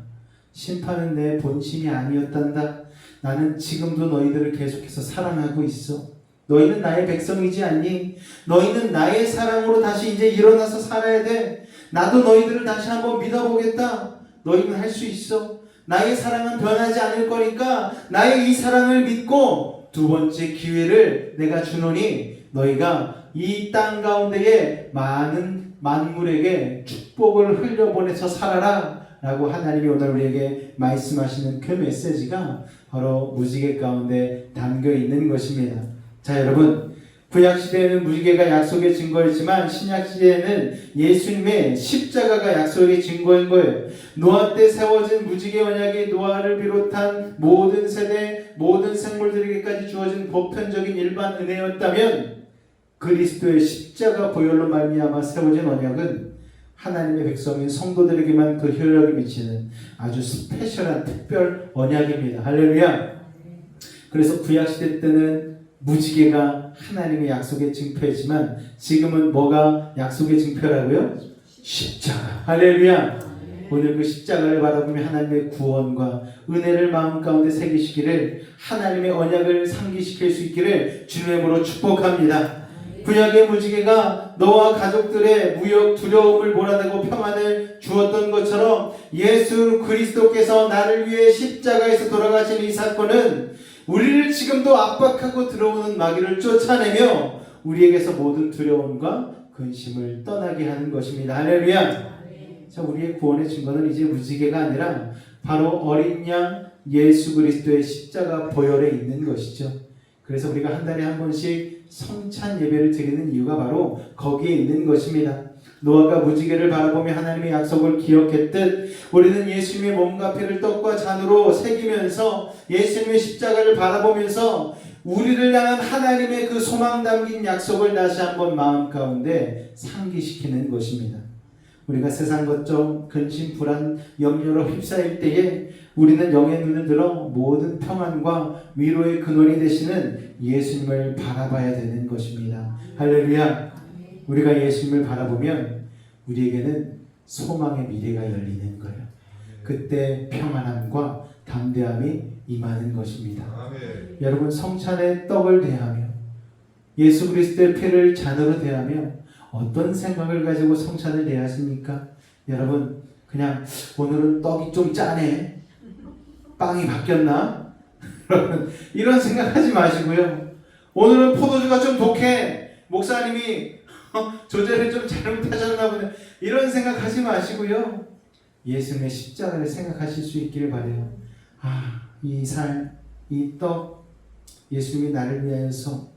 A: 심판은 내 본심이 아니었단다. 나는 지금도 너희들을 계속해서 사랑하고 있어. 너희는 나의 백성이지 않니? 너희는 나의 사랑으로 다시 이제 일어나서 살아야 돼. 나도 너희들을 다시 한번 믿어보겠다. 너희는 할 수 있어. 나의 사랑은 변하지 않을 거니까 나의 이 사랑을 믿고 두 번째 기회를 내가 주노니 너희가 이 땅 가운데에 많은 만물에게 축복을 흘려보내서 살아라 라고 하나님이 오늘 우리에게 말씀하시는 그 메시지가 바로 무지개 가운데 담겨 있는 것입니다. 자, 여러분, 구약 시대에는 무지개가 약속의 증거였지만 신약 시대에는 예수님의 십자가가 약속의 증거인 거예요. 노아 때 세워진 무지개 언약이 노아를 비롯한 모든 세대, 모든 생물들에게까지 주어진 보편적인 일반 은혜였다면 그리스도의 십자가 보혈로 말미암아 세워진 언약은 하나님의 백성인 성도들에게만 그 효력이 미치는 아주 스페셜한 특별 언약입니다. 할렐루야. 그래서 구약시대 때는 무지개가 하나님의 약속의 증표였지만 지금은 뭐가 약속의 증표라고요? 십자가. 할렐루야. 오늘 그 십자가를 바라보며 하나님의 구원과 은혜를 마음 가운데 새기시기를, 하나님의 언약을 상기시킬 수 있기를 주님으로 축복합니다. 구약의 무지개가 너와 가족들의 무역 두려움을 몰아내고 평안을 주었던 것처럼 예수 그리스도께서 나를 위해 십자가에서 돌아가신 이 사건은 우리를 지금도 압박하고 들어오는 마귀를 쫓아내며 우리에게서 모든 두려움과 근심을 떠나게 하는 것입니다. 할렐루야. 자, 우리의 구원의 증거는 이제 무지개가 아니라 바로 어린 양 예수 그리스도의 십자가 보혈에 있는 것이죠. 그래서 우리가 한 달에 한 번씩 성찬 예배를 드리는 이유가 바로 거기에 있는 것입니다. 노아가 무지개를 바라보며 하나님의 약속을 기억했듯 우리는 예수님의 몸과 피를 떡과 잔으로 새기면서 예수님의 십자가를 바라보면서 우리를 향한 하나님의 그 소망 담긴 약속을 다시 한번 마음 가운데 상기시키는 것입니다. 우리가 세상 걱정, 근심, 불안, 염려로 휩싸일 때에 우리는 영의 눈을 들어 모든 평안과 위로의 근원이 되시는 예수님을 바라봐야 되는 것입니다. 할렐루야. 우리가 예수님을 바라보면 우리에게는 소망의 미래가 열리는 거예요. 그때 평안함과 담대함이 임하는 것입니다. 아멘. 여러분, 성찬의 떡을 대하며 예수 그리스도의 피를 잔으로 대하며 어떤 생각을 가지고 성찬을 대하십니까? 여러분, 그냥 오늘은 떡이 좀 짜네, 빵이 바뀌었나? 이런 생각하지 마시고요. 오늘은 포도주가 좀 독해, 목사님이 조제를 좀 잘못하셨나 보네, 이런 생각하지 마시고요. 예수님의 십자가를 생각하실 수 있기를 바라요. 이 살, 이 떡, 예수님이 나를 위하여서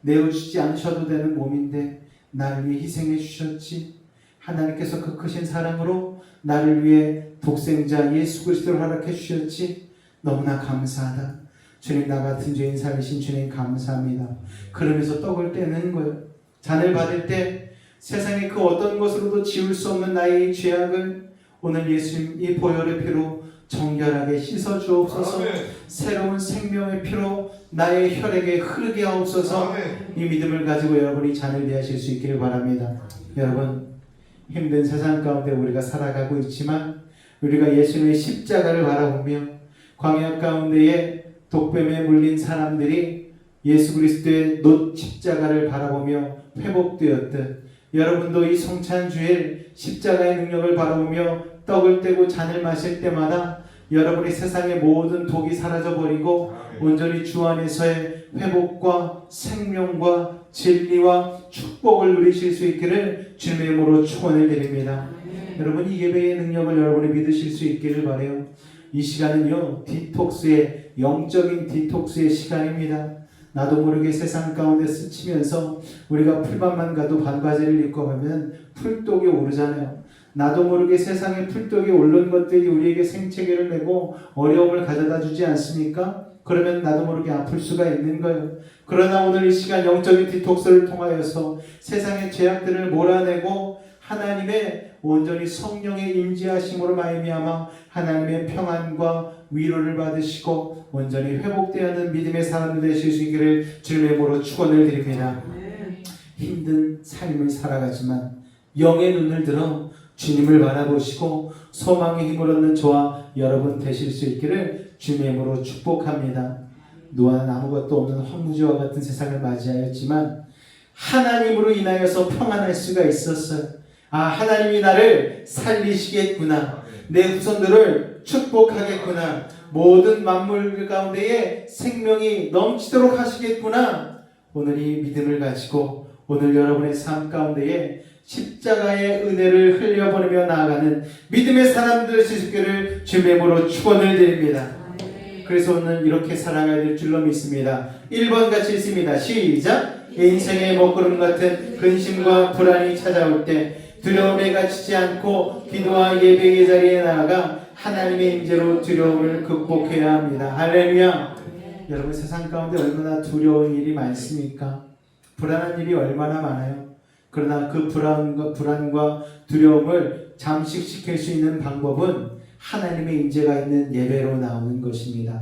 A: 내어주지 않으셔도 되는 몸인데 나를 위해 희생해 주셨지. 하나님께서 그 크신 사랑으로 나를 위해 독생자 예수 그리스도를 허락해 주셨지. 너무나 감사하다. 주님, 나 같은 죄인 살리신 주님 감사합니다. 그러면서 떡을 떼는 거예요. 잔을 받을 때 세상의 그 어떤 것으로도 지울 수 없는 나의 죄악을 오늘 예수님 이 보혈의 피로 정결하게 씻어 주옵소서. 아멘. 새로운 생명의 피로 나의 혈액에 흐르게 하옵소서. 아멘. 이 믿음을 가지고 여러분이 잔을 대하실 수 있기를 바랍니다. 여러분, 힘든 세상 가운데 우리가 살아가고 있지만 우리가 예수님의 십자가를 바라보며 광야 가운데에 독뱀에 물린 사람들이 예수 그리스도의 십자가를 바라보며 회복되었듯 여러분도 이 성찬주일 십자가의 능력을 바라보며 떡을 떼고 잔을 마실 때마다 여러분이 세상의 모든 독이 사라져버리고 온전히 주 안에서의 회복과 생명과 진리와 축복을 누리실 수 있기를 주님의 이름으로 축원을 드립니다. 여러분, 이 예배의 능력을 여러분이 믿으실 수 있기를 바라요. 이 시간은요, 디톡스의 영적인 디톡스의 시간입니다. 나도 모르게 세상 가운데 스치면서 우리가 풀밭만 가도 반바지를 입고 가면 풀독이 오르잖아요. 나도 모르게 세상에 풀독이 오른 것들이 우리에게 생체계를 내고 어려움을 가져다 주지 않습니까? 그러면 나도 모르게 아플 수가 있는 거예요. 그러나 오늘 이 시간 영적인 디톡스를 통하여서 세상의 죄악들을 몰아내고 하나님의 온전히 성령의 임재하심으로 말미암아 하나님의 평안과 위로를 받으시고 온전히 회복되어야 하는 믿음의 사람들 되실 수 있기를 주님의 이름으로 축원을 드립니다. 힘든 삶을 살아가지만 영의 눈을 들어 주님을 바라보시고 소망의 힘을 얻는 저와 여러분 되실 수 있기를 주님의 이름으로 축복합니다. 노아는 아무것도 없는 황무지와 같은 세상을 맞이하였지만 하나님으로 인하여서 평안할 수가 있었어요. 하나님이 나를 살리시겠구나. 내 후손들을 축복하겠구나. 모든 만물 가운데에 생명이 넘치도록 하시겠구나. 오늘 이 믿음을 가지고 오늘 여러분의 삶 가운데에 십자가의 은혜를 흘려보내며 나아가는 믿음의 사람들 되실 수 있기를 주님의 이름으로 축원을 드립니다. 그래서 오늘 이렇게 살아가야 될 줄로 믿습니다. 1번 같이 읽습니다. 시작. 인생의 먹구름 같은 근심과 불안이 찾아올 때 두려움에 갇히지 않고 기도와 예배의 자리에 나아가 하나님의 임재로 두려움을 극복해야 합니다. 할렐루야. 여러분, 세상 가운데 얼마나 두려운 일이 많습니까? 불안한 일이 얼마나 많아요. 그러나 그 불안과 두려움을 잠식시킬 수 있는 방법은 하나님의 임재가 있는 예배로 나오는 것입니다.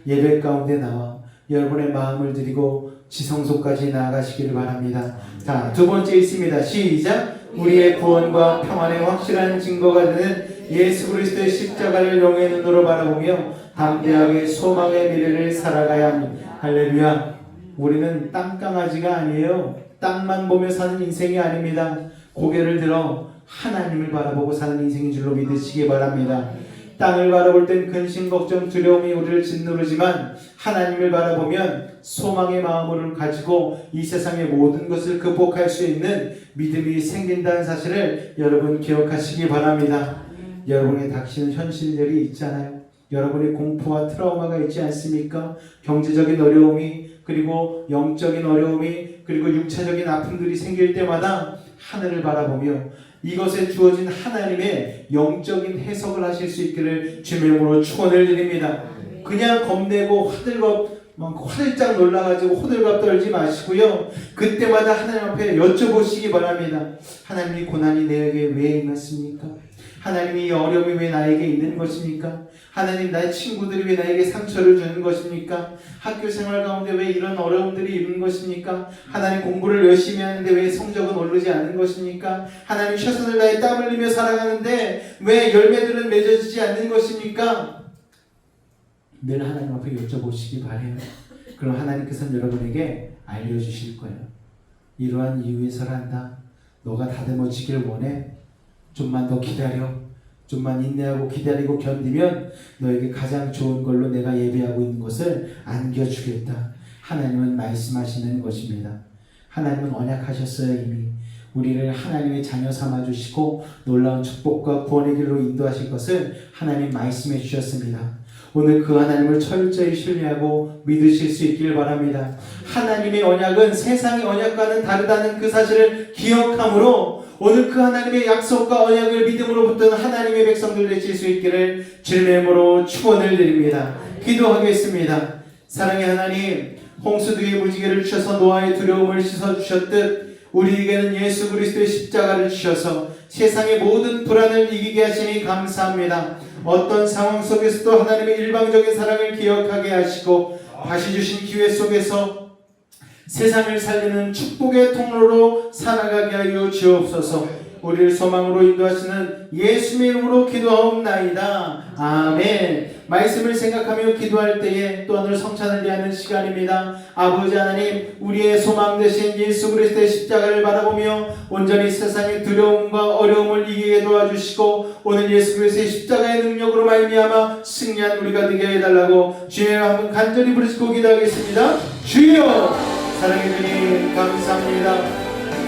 A: 예배 가운데 나와 여러분의 마음을 드리고 지성소까지 나아가시기를 바랍니다. 자, 두 번째 있습니다. 시작. 우리의 구원과 평안의 확실한 증거가 되는 예수 그리스도의 십자가를 영의 눈으로 바라보며 담대하게 소망의 미래를 살아가야 합니다. 할렐루야. 우리는 땅강아지가 아니에요. 땅만 보며 사는 인생이 아닙니다. 고개를 들어 하나님을 바라보고 사는 인생인 줄로 믿으시기 바랍니다. 땅을 바라볼 땐 근심, 걱정, 두려움이 우리를 짓누르지만 하나님을 바라보면 소망의 마음을 가지고 이 세상의 모든 것을 극복할 수 있는 믿음이 생긴다는 사실을 여러분 기억하시기 바랍니다. 여러분이 닥치는 현실들이 있잖아요. 여러분의 공포와 트라우마가 있지 않습니까? 경제적인 어려움이, 그리고 영적인 어려움이, 그리고 육체적인 아픔들이 생길 때마다 하늘을 바라보며 이것에 주어진 하나님의 영적인 해석을 하실 수 있기를 주의 이름으로 축원을 드립니다. 그냥 겁내고 화들짝 놀라가지고 호들갑 떨지 마시고요. 그때마다 하나님 앞에 여쭤보시기 바랍니다. 하나님, 이 고난이 내게 왜 임했습니까? 하나님, 이 어려움이 왜 나에게 있는 것입니까? 하나님, 나의 친구들이 왜 나에게 상처를 주는 것입니까? 학교 생활 가운데 왜 이런 어려움들이 있는 것입니까? 하나님, 공부를 열심히 하는데 왜 성적은 오르지 않는 것입니까? 하나님, 최선을 다해 땀 흘리며 살아가는데 왜 열매들은 맺어지지 않는 것입니까? 늘 하나님 앞에 여쭤보시기 바래요. 그럼 하나님께서는 여러분에게 알려주실 거예요. 이러한 이유에서란다. 너가 다듬어지길 원해. 좀만 더 기다려. 좀만 인내하고 기다리고 견디면 너에게 가장 좋은 걸로 내가 예비하고 있는 것을 안겨주겠다. 하나님은 말씀하시는 것입니다. 하나님은 언약하셨어요. 이미 우리를 하나님의 자녀 삼아주시고 놀라운 축복과 구원의 길로 인도하실 것을 하나님 말씀해 주셨습니다. 오늘 그 하나님을 철저히 신뢰하고 믿으실 수 있길 바랍니다. 하나님의 언약은 세상의 언약과는 다르다는 그 사실을 기억함으로 오늘 그 하나님의 약속과 언약을 믿음으로 붙든 하나님의 백성들 되실 수 있기를 주님의 이름으로 축원을 드립니다. 기도하겠습니다. 사랑의 하나님, 홍수 뒤에 무지개를 주셔서 노아의 두려움을 씻어주셨듯 우리에게는 예수 그리스도의 십자가를 주셔서 세상의 모든 불안을 이기게 하시니 감사합니다. 어떤 상황 속에서도 하나님의 일방적인 사랑을 기억하게 하시고 다시 주신 기회 속에서 세상을 살리는 축복의 통로로 살아가게 하여 주옵소서. 우리를 소망으로 인도하시는 예수님의 이름으로 기도하옵나이다. 아멘. 말씀을 생각하며 기도할 때에 또 오늘 성찬을 위하는 시간입니다. 아버지 하나님, 우리의 소망 되신 예수 그리스도의 십자가를 바라보며 온전히 세상의 두려움과 어려움을 이기게 도와주시고 오늘 예수 그리스도의 십자가의 능력으로 말미암아 승리한 우리가 되게 해달라고 주님 한번 간절히 부르시고 기도하겠습니다. 주여! 사랑해 주님 감사합니다.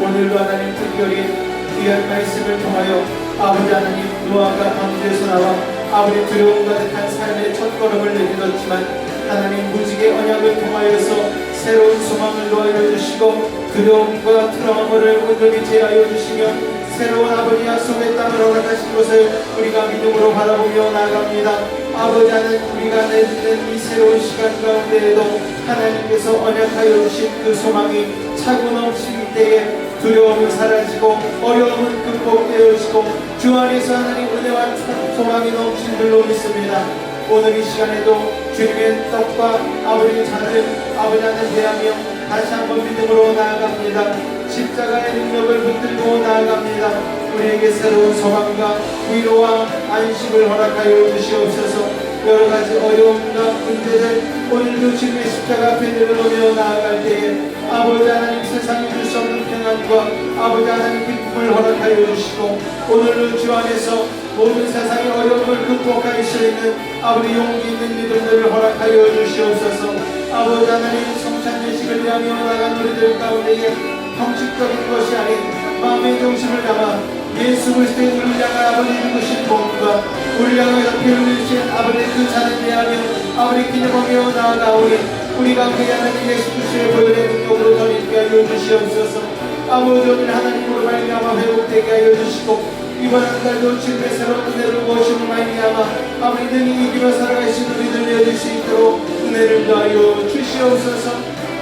A: 오늘도 하나님 특별히 귀한 말씀을 통하여 아버지 하나님, 노아가 방주에서 나와 아버지 두려움 가득한 삶의 첫걸음을 내딛었지만 하나님 무지개 언약을 통하여서 새로운 소망을 놓아여 주시고 두려움과 트라우마를 온전히 제하여 주시며 새로운 아버지 약속의 땅을 허락하신 것을 우리가 믿음으로 바라보며 나아갑니다. 아버지 하나님, 우리가 내딛는 이 새로운 시간 가운데에도 하나님께서 언약하여 주신 그 소망이 차고 넘칠 때에 두려움은 사라지고 어려움은 극복되어지고 주 안에서 하나님 은혜와 소망이 넘친 줄로 믿습니다. 오늘 이 시간에도 주님의 떡과 아버지 잔을 아버지 하나님 대하며 다시 한번 믿음으로 나아갑니다. 십자가의 능력을 붙들고 나아갑니다. 우리에게 새로운 소망과 위로와 안식을 허락하여 주시옵소서. 여러가지 어려움과 문제들 오늘도 주님의 십자가 앞에 내려놓으며 나아갈 때에 아버지 하나님, 세상이 줄 수 없는 평안과 아버지 하나님 기쁨을 허락하여 주시고 오늘도 주 안에서 모든 세상의 어려움을 극복할 수 있는 아버지 용기 있는 믿음들을 허락하여 주시옵소서. 아버지 하나님, 성찬 예식을 위하며 나간 우리들 가운데에 형식적인 것이 아닌 마음의 중심을 담아 예수 그리스도의 우리를 향한 아버지 주신 복과 우리를 향하여 피 흘리신 아버지 그 잔을 대하며 아버지 기념하며 나아가오니 우리 가운데 하나님 예수 그리스도의 보혈의 능력으로 더 있게 하여 주시옵소서. 아버지 오늘 하나님으로 말미암아 회복되게 하여 주시고 이번 한 달도 주님의 새로운 은혜를 무엇으로 말미암아 아버지 능히 이기며 살아가신 우리들 되어줄 수 있도록 은혜를 더하여 주시옵소서.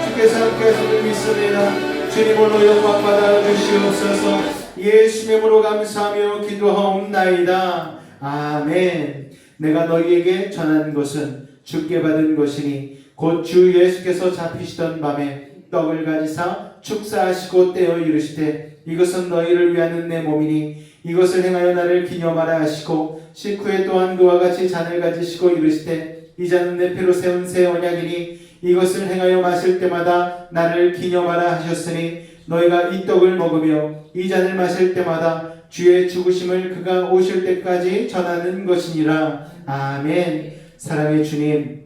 A: 주께서 함께 하심을 믿습니다. 주님으로 영광 받아 주시옵소서. 예수의 이름으로 감사하며 기도하옵나이다. 아멘. 내가 너희에게 전한 것은 주께 받은 것이니 곧 주 예수께서 잡히시던 밤에 떡을 가지사 축사하시고 떼어 이르시되 이것은 너희를 위하는 내 몸이니 이것을 행하여 나를 기념하라 하시고 식후에 또한 그와 같이 잔을 가지시고 이르시되 이 잔은 내 피로 세운 새 언약이니 이것을 행하여 마실 때마다 나를 기념하라 하셨으니 너희가 이 떡을 먹으며 이 잔을 마실 때마다 주의 죽으심을 그가 오실 때까지 전하는 것이니라. 아멘. 사랑의 주님,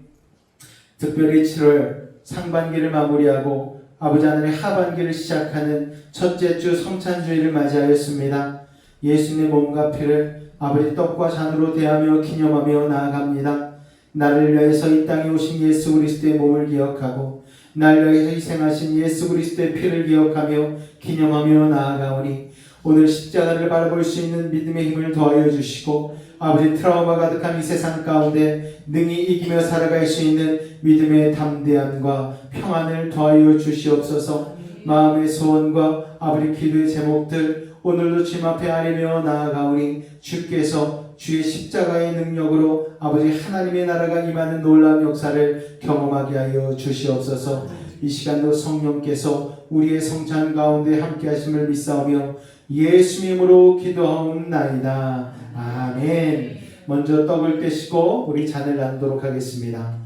A: 특별히 7월 상반기를 마무리하고 아버지 하나님의 하반기를 시작하는 첫째 주 성찬주의를 맞이하였습니다. 예수님의 몸과 피를 아버지 떡과 잔으로 대하며 기념하며 나아갑니다. 나를 위해서 이 땅에 오신 예수 그리스도의 몸을 기억하고 나를 위해서 희생하신 예수 그리스도의 피를 기억하며 기념하며 나아가오니 오늘 십자가를 바라볼 수 있는 믿음의 힘을 더하여 주시고 아버지 트라우마 가득한 이 세상 가운데 능히 이기며 살아갈 수 있는 믿음의 담대함과 평안을 더하여 주시옵소서. 마음의 소원과 아버지 기도의 제목들 오늘도 주님 앞에 아뢰며 나아가오니 주께서 주의 십자가의 능력으로 아버지 하나님의 나라가 임하는 놀라운 역사를 경험하게 하여 주시옵소서. 이 시간도 성령께서 우리의 성찬 가운데 함께 하심을 믿사오며 예수님 이름으로 기도하옵나이다. 아멘. 먼저 떡을 떼시고 우리 잔을 나누도록 하겠습니다.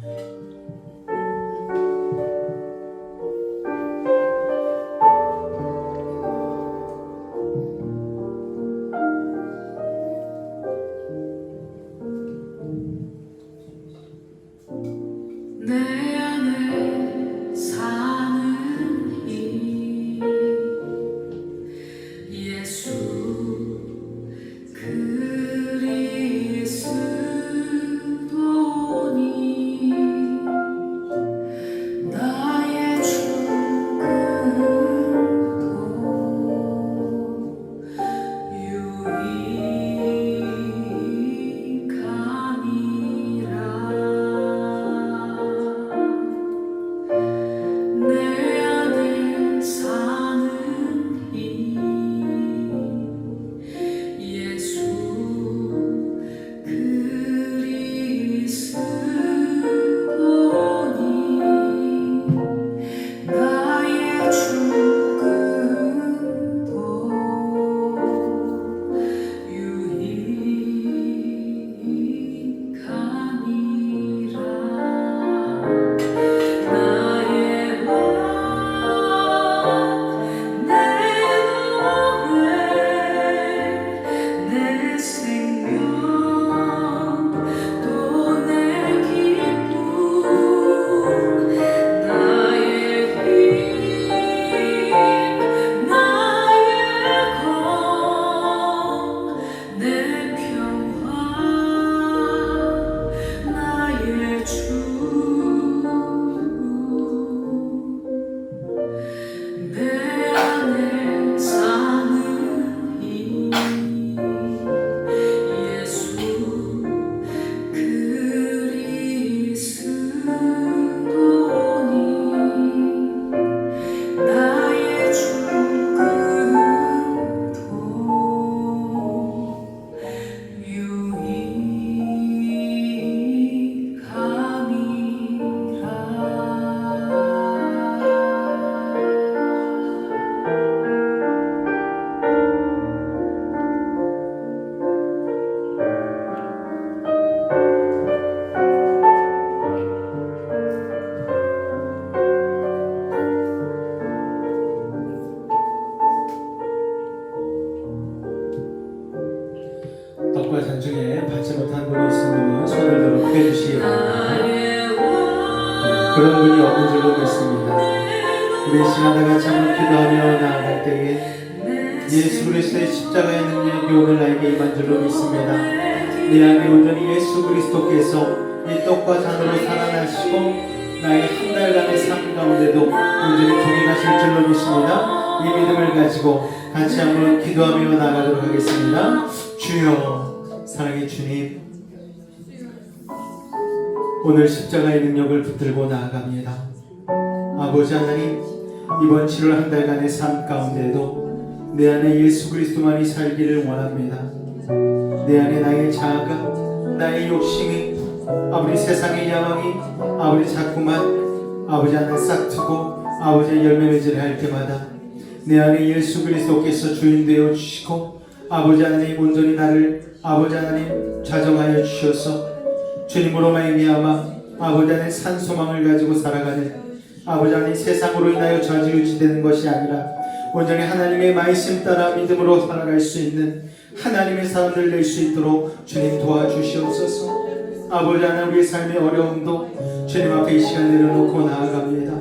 C: 내 안에 사는 이 예수 그리스도니 나의 죽음도 유익하니라. 내 안에 사는 이 예수 그리스도니 나의 죽음도 유익하니라. 나의 왕 내 노래 내 생명 또 내 기쁨 나의 힘 나의 건 내 평화 나의 주 내 안에 사는 이 예수 그리스도니 나의 죽음도
A: 떡과 잔 중에 받지 못한 분이 있으면 손을 들어 크게 주시기 바랍니다. 그런 분이 없는 줄로 믿습니다. 우리 이 시간 다 같이 한번 기도하며 나아갈 때에 예수 그리스도의 십자가의 능력이 오늘 나에게 임한 줄로 믿습니다. 내 안에 온전히 예수 그리스도께서 이 떡과 잔으로 살아나시고 나의 한 달간의 삶 가운데도 온전히 동행하실 줄로 믿습니다. 이 믿음을 가지고 같이 한번 기도하며 나가도록 하겠습니다. 주여, 사랑의 주님, 오늘 십자가의 능력을 붙들고 나아갑니다. 아버지 하나님, 이번 7월 한 달간의 삶 가운데도 내 안에 예수 그리스도만이 살기를 원합니다. 내 안에 나의 자아가, 나의 욕심이, 아버지 세상의 야망이, 아버지 자꾸만 아버지 안에 싹트고 아버지의 열매 맺으려 할 때마다 내 안에 예수 그리스도께서 주인 되어 주시고 아버지 하나님 온전히 나를 아버지 하나님 자정하여 주셔서 주님으로 말미암아 아버지 안에 산 소망을 가지고 살아가는 아버지 하나님 세상으로 인하여 좌지우지되는 것이 아니라 온전히 하나님의 말씀 따라 믿음으로 살아갈 수 있는 하나님의 사람들 낼 수 있도록 주님 도와주시옵소서. 아버지 하나님, 우리의 삶의 어려움도 주님 앞에 이 시간 내려놓고 나아갑니다.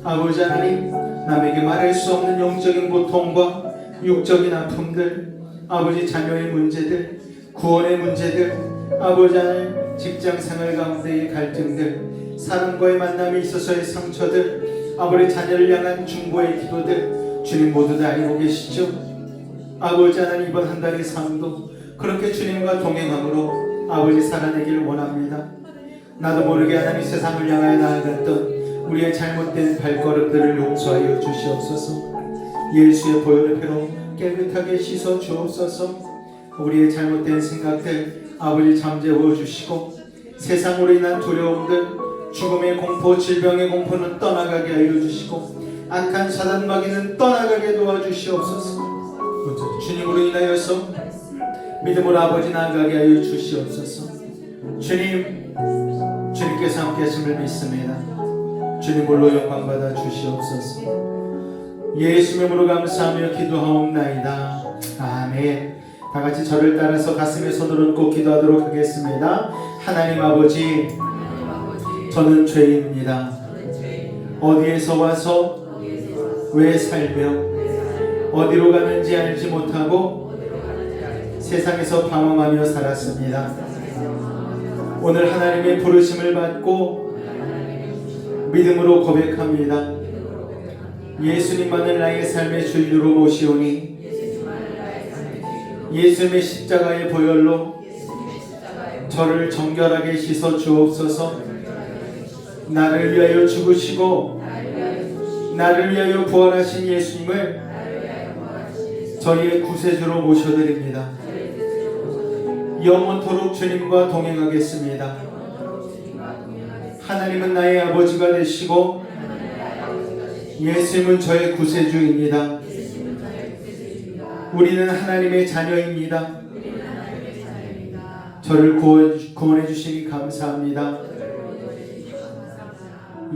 A: 아버지 하나님, 남에게 말할 수 없는 영적인 고통과 육적인 아픔들, 아버지 자녀의 문제들, 구원의 문제들, 아버지 하나님 직장생활 가운데의 갈등들, 사람과의 만남에 있어서의 상처들, 아버지 자녀를 향한 중보의 기도들, 주님 모두 다 알고 계시죠? 아버지 하나님, 이번 한 달의 삶도 그렇게 주님과 동행함으로 아버지 살아내길 원합니다. 나도 모르게 하나님 세상을 향하여 나아갔던 우리의 잘못된 발걸음들을 용서하여 주시옵소서. 예수의 보혈의 피로 깨끗하게 씻어 주옵소서. 우리의 잘못된 생각들 아버지 잠재워 주시고 세상으로 인한 두려움들, 죽음의 공포, 질병의 공포는 떠나가게 하여 주시고 악한 사단 마귀는 떠나가게 도와주시옵소서. 주님으로 인하여서 믿음으로 아버지 나아가게 하여 주시옵소서. 주님, 주님께서 함께 하심을 믿습니다. 주님으로 영광받아 주시옵소서. 예수 이름으로 감사하며 기도하옵나이다. 아멘. 다같이 저를 따라서 가슴에 손을 얹고 기도하도록 하겠습니다. 하나님 아버지, 저는 죄인입니다. 어디에서 와서 왜 살며 어디로 가는지 알지 못하고 세상에서 방황하며 살았습니다. 오늘 하나님의 부르심을 받고 믿음으로 고백합니다. 예수님만을 나의 삶의 주인으로 모시오니 예수님의 십자가의 보혈로 저를 정결하게 씻어 주옵소서. 나를 위하여 죽으시고 나를 위하여 부활하신 예수님을 저희의 구세주로 모셔드립니다. 영원토록 주님과 동행하겠습니다. 하나님은 나의 아버지가 되시고 예수님은 저의 구세주입니다. 우리는 하나님의 자녀입니다. 저를 구원해 주시니 감사합니다.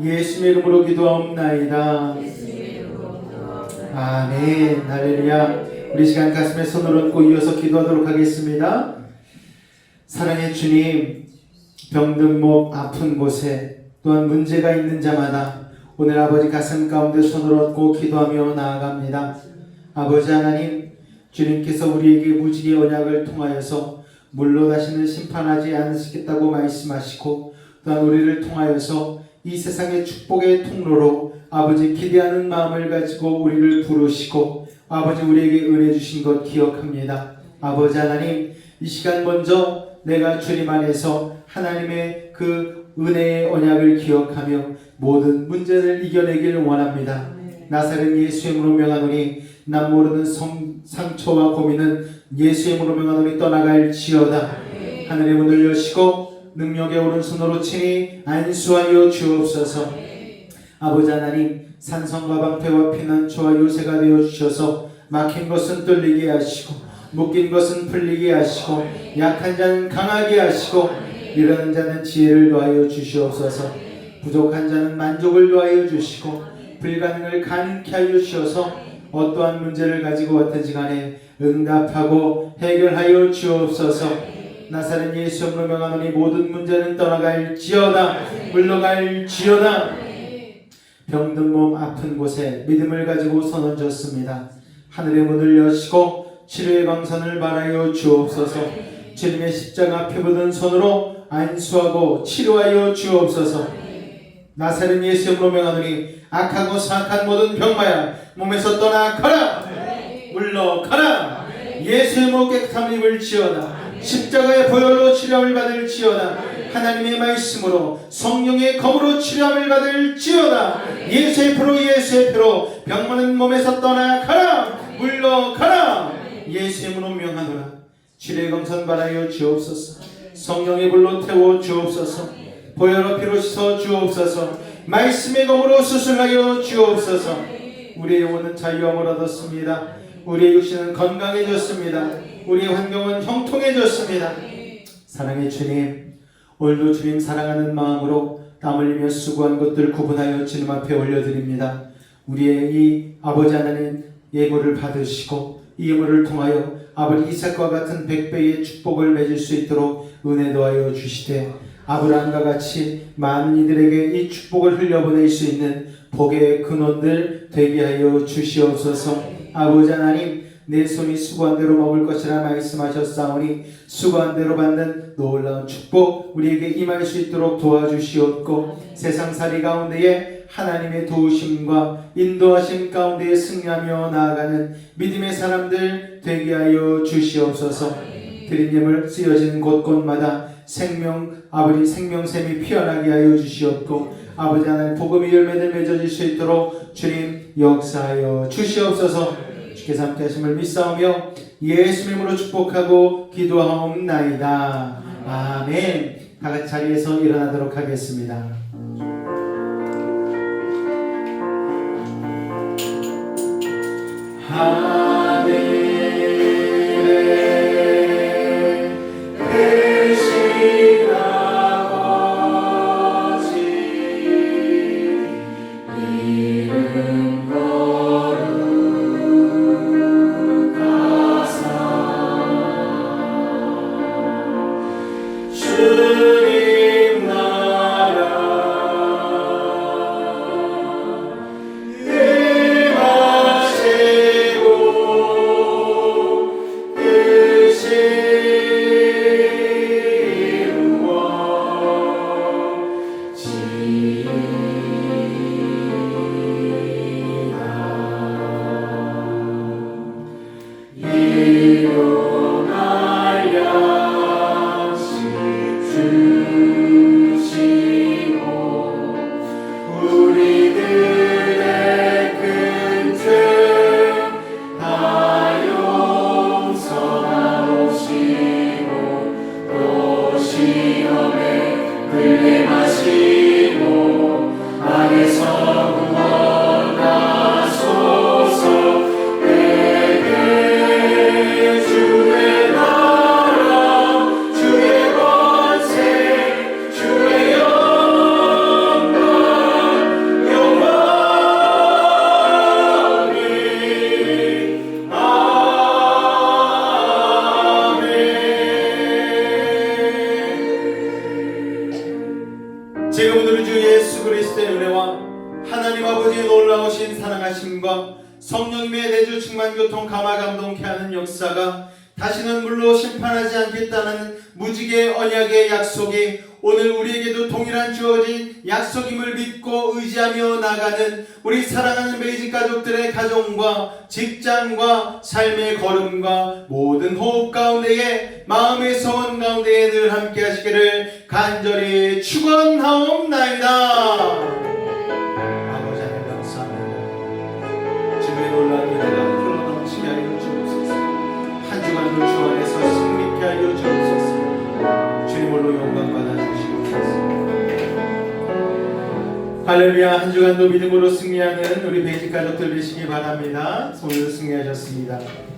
A: 예수님의 이름으로 기도하옵나이다. 아멘. 할렐루야. 우리 시간 가슴에 손을 얹고 이어서 기도하도록 하겠습니다. 사랑의 주님, 병든 목 아픈 곳에 또한 문제가 있는 자마다 오늘 아버지 가슴 가운데 손을 얹고 기도하며 나아갑니다. 아버지 하나님, 주님께서 우리에게 무지개 언약을 통하여서 물로 다시는 심판하지 않으시겠다고 말씀하시고 또한 우리를 통하여서 이 세상의 축복의 통로로 아버지 기대하는 마음을 가지고 우리를 부르시고 아버지 우리에게 은혜 주신 것 기억합니다. 아버지 하나님, 이 시간 먼저 내가 주님 안에서 하나님의 그 은혜의 언약을 기억하며 모든 문제를 이겨내길 원합니다. 나사렛 예수의 이름으로 명하노니 남 모르는 상처와 고민은 예수의 이름으로 명하노니 떠나갈지어다. 하늘의 문을 여시고 능력의 오른손으로 치니 안수하여 주옵소서. 아버지 하나님, 산성과 방패와 피난처와 요새가 되어 주셔서 막힌 것은 뚫리게 하시고 묶인 것은 풀리게 하시고 약한 자는 강하게 하시고 이러는 자는 지혜를 더하여 주시옵소서. 부족한 자는 만족을 더하여 주시고 불가능을 가능케 하여 주셔서 어떠한 문제를 가지고 왔든지 간에 응답하고 해결하여 주옵소서. 나사렛 예수 이름으로 명하노니 모든 문제는 떠나갈지어다. 물러갈지어다. 병든 몸 아픈 곳에 믿음을 가지고 손 얹었습니다. 하늘의 문을 여시고 치료의 방선을 말하여 주옵소서. 주님의 십자가 피 묻은 손으로 안수하고 치료하여 주옵소서. 나사렛 예수 이름으로 명하노니 악하고 사악한 모든 병마야 몸에서 떠나 가라. 물러가라. 예수 이름으로 깨끗함을 입을지어다. 십자가의 보혈로 치료함을 받을지어다. 하나님의 말씀으로 성령의 검으로 치료함을 받을지어다. 예수의 피로 병 많은 몸에서 떠나가라. 물러가라. 예수의 이름으로 명하노라. 치료의 검선 받아여 주옵소서. 성령의 불로 태워 주옵소서. 보혈로 피로 씻어 주옵소서. 말씀의 검으로 수술하여 주옵소서. 우리의 영혼은 자유함을 얻었습니다. 우리의 육신은 건강해졌습니다. 우리의 환경은 형통해졌습니다. 사랑의 주님, 오늘도 주님 사랑하는 마음으로 땀 흘리며 수고한 것들 구분하여 주님 앞에 올려드립니다. 우리의 이 아버지 하나님 예고를 받으시고 이 예물을 통하여 아버지 이삭과 같은 100배의 축복을 맺을 수 있도록 은혜 도하여 주시되 아브라함과 같이 많은 이들에게 이 축복을 흘려보낼 수 있는 복의 근원들 되게 하여 주시옵소서. 아버지 하나님, 내 손이 수고한 대로 먹을 것이라 말씀하셨사오니 수고한 대로 받는 놀라운 축복 우리에게 임할 수 있도록 도와주시옵고 세상살이 가운데에 하나님의 도우심과 인도하심 가운데에 승리하며 나아가는 믿음의 사람들 되게 하여 주시옵소서. 드린 예물 쓰여지는 곳곳마다 아버지 생명샘이 피어나게 하여 주시옵고 아버지 하나님 복음의 열매들 맺어질 수 있도록 주님 역사하여 주시옵소서. 주께서 함께 하심을 믿사오며 예수 이름으로 축복하고 기도하옵나이다. 아멘. 다같이 자리에서 일어나도록 하겠습니다. 지금은 주 예수 그리스도의 은혜와 하나님 아버지의 놀라우신 사랑하심과 성령님의 내주 충만 교통 감화 감동케 하는 역사가 다시는 물로 심판하지 않겠다는 무지개 언약의 약속이 오늘 우리에게도 동일한 주어진 약속임을 믿고 의지하며 나가는 우리 사랑하는 베이직 가족들의 가정과 직장과 삶의 걸음과 모든 호흡 가운데에 마음의 소원 가운데에 늘 함께 하시기를 간절히 축원하옵나이다. 아버지 하나님 감사합니다. 주님의 놀라운 은혜가 흘러넘치게 하여 주옵소서. 한 주간도 주 안에서 승리케 하여 주옵소서. 주님 홀로 영광 받아 주시옵소서. 할렐루야. 한 주간도 믿음으로 승리하는 우리 베이직 가족들 되시기 바랍니다. 오늘 승리하셨습니다.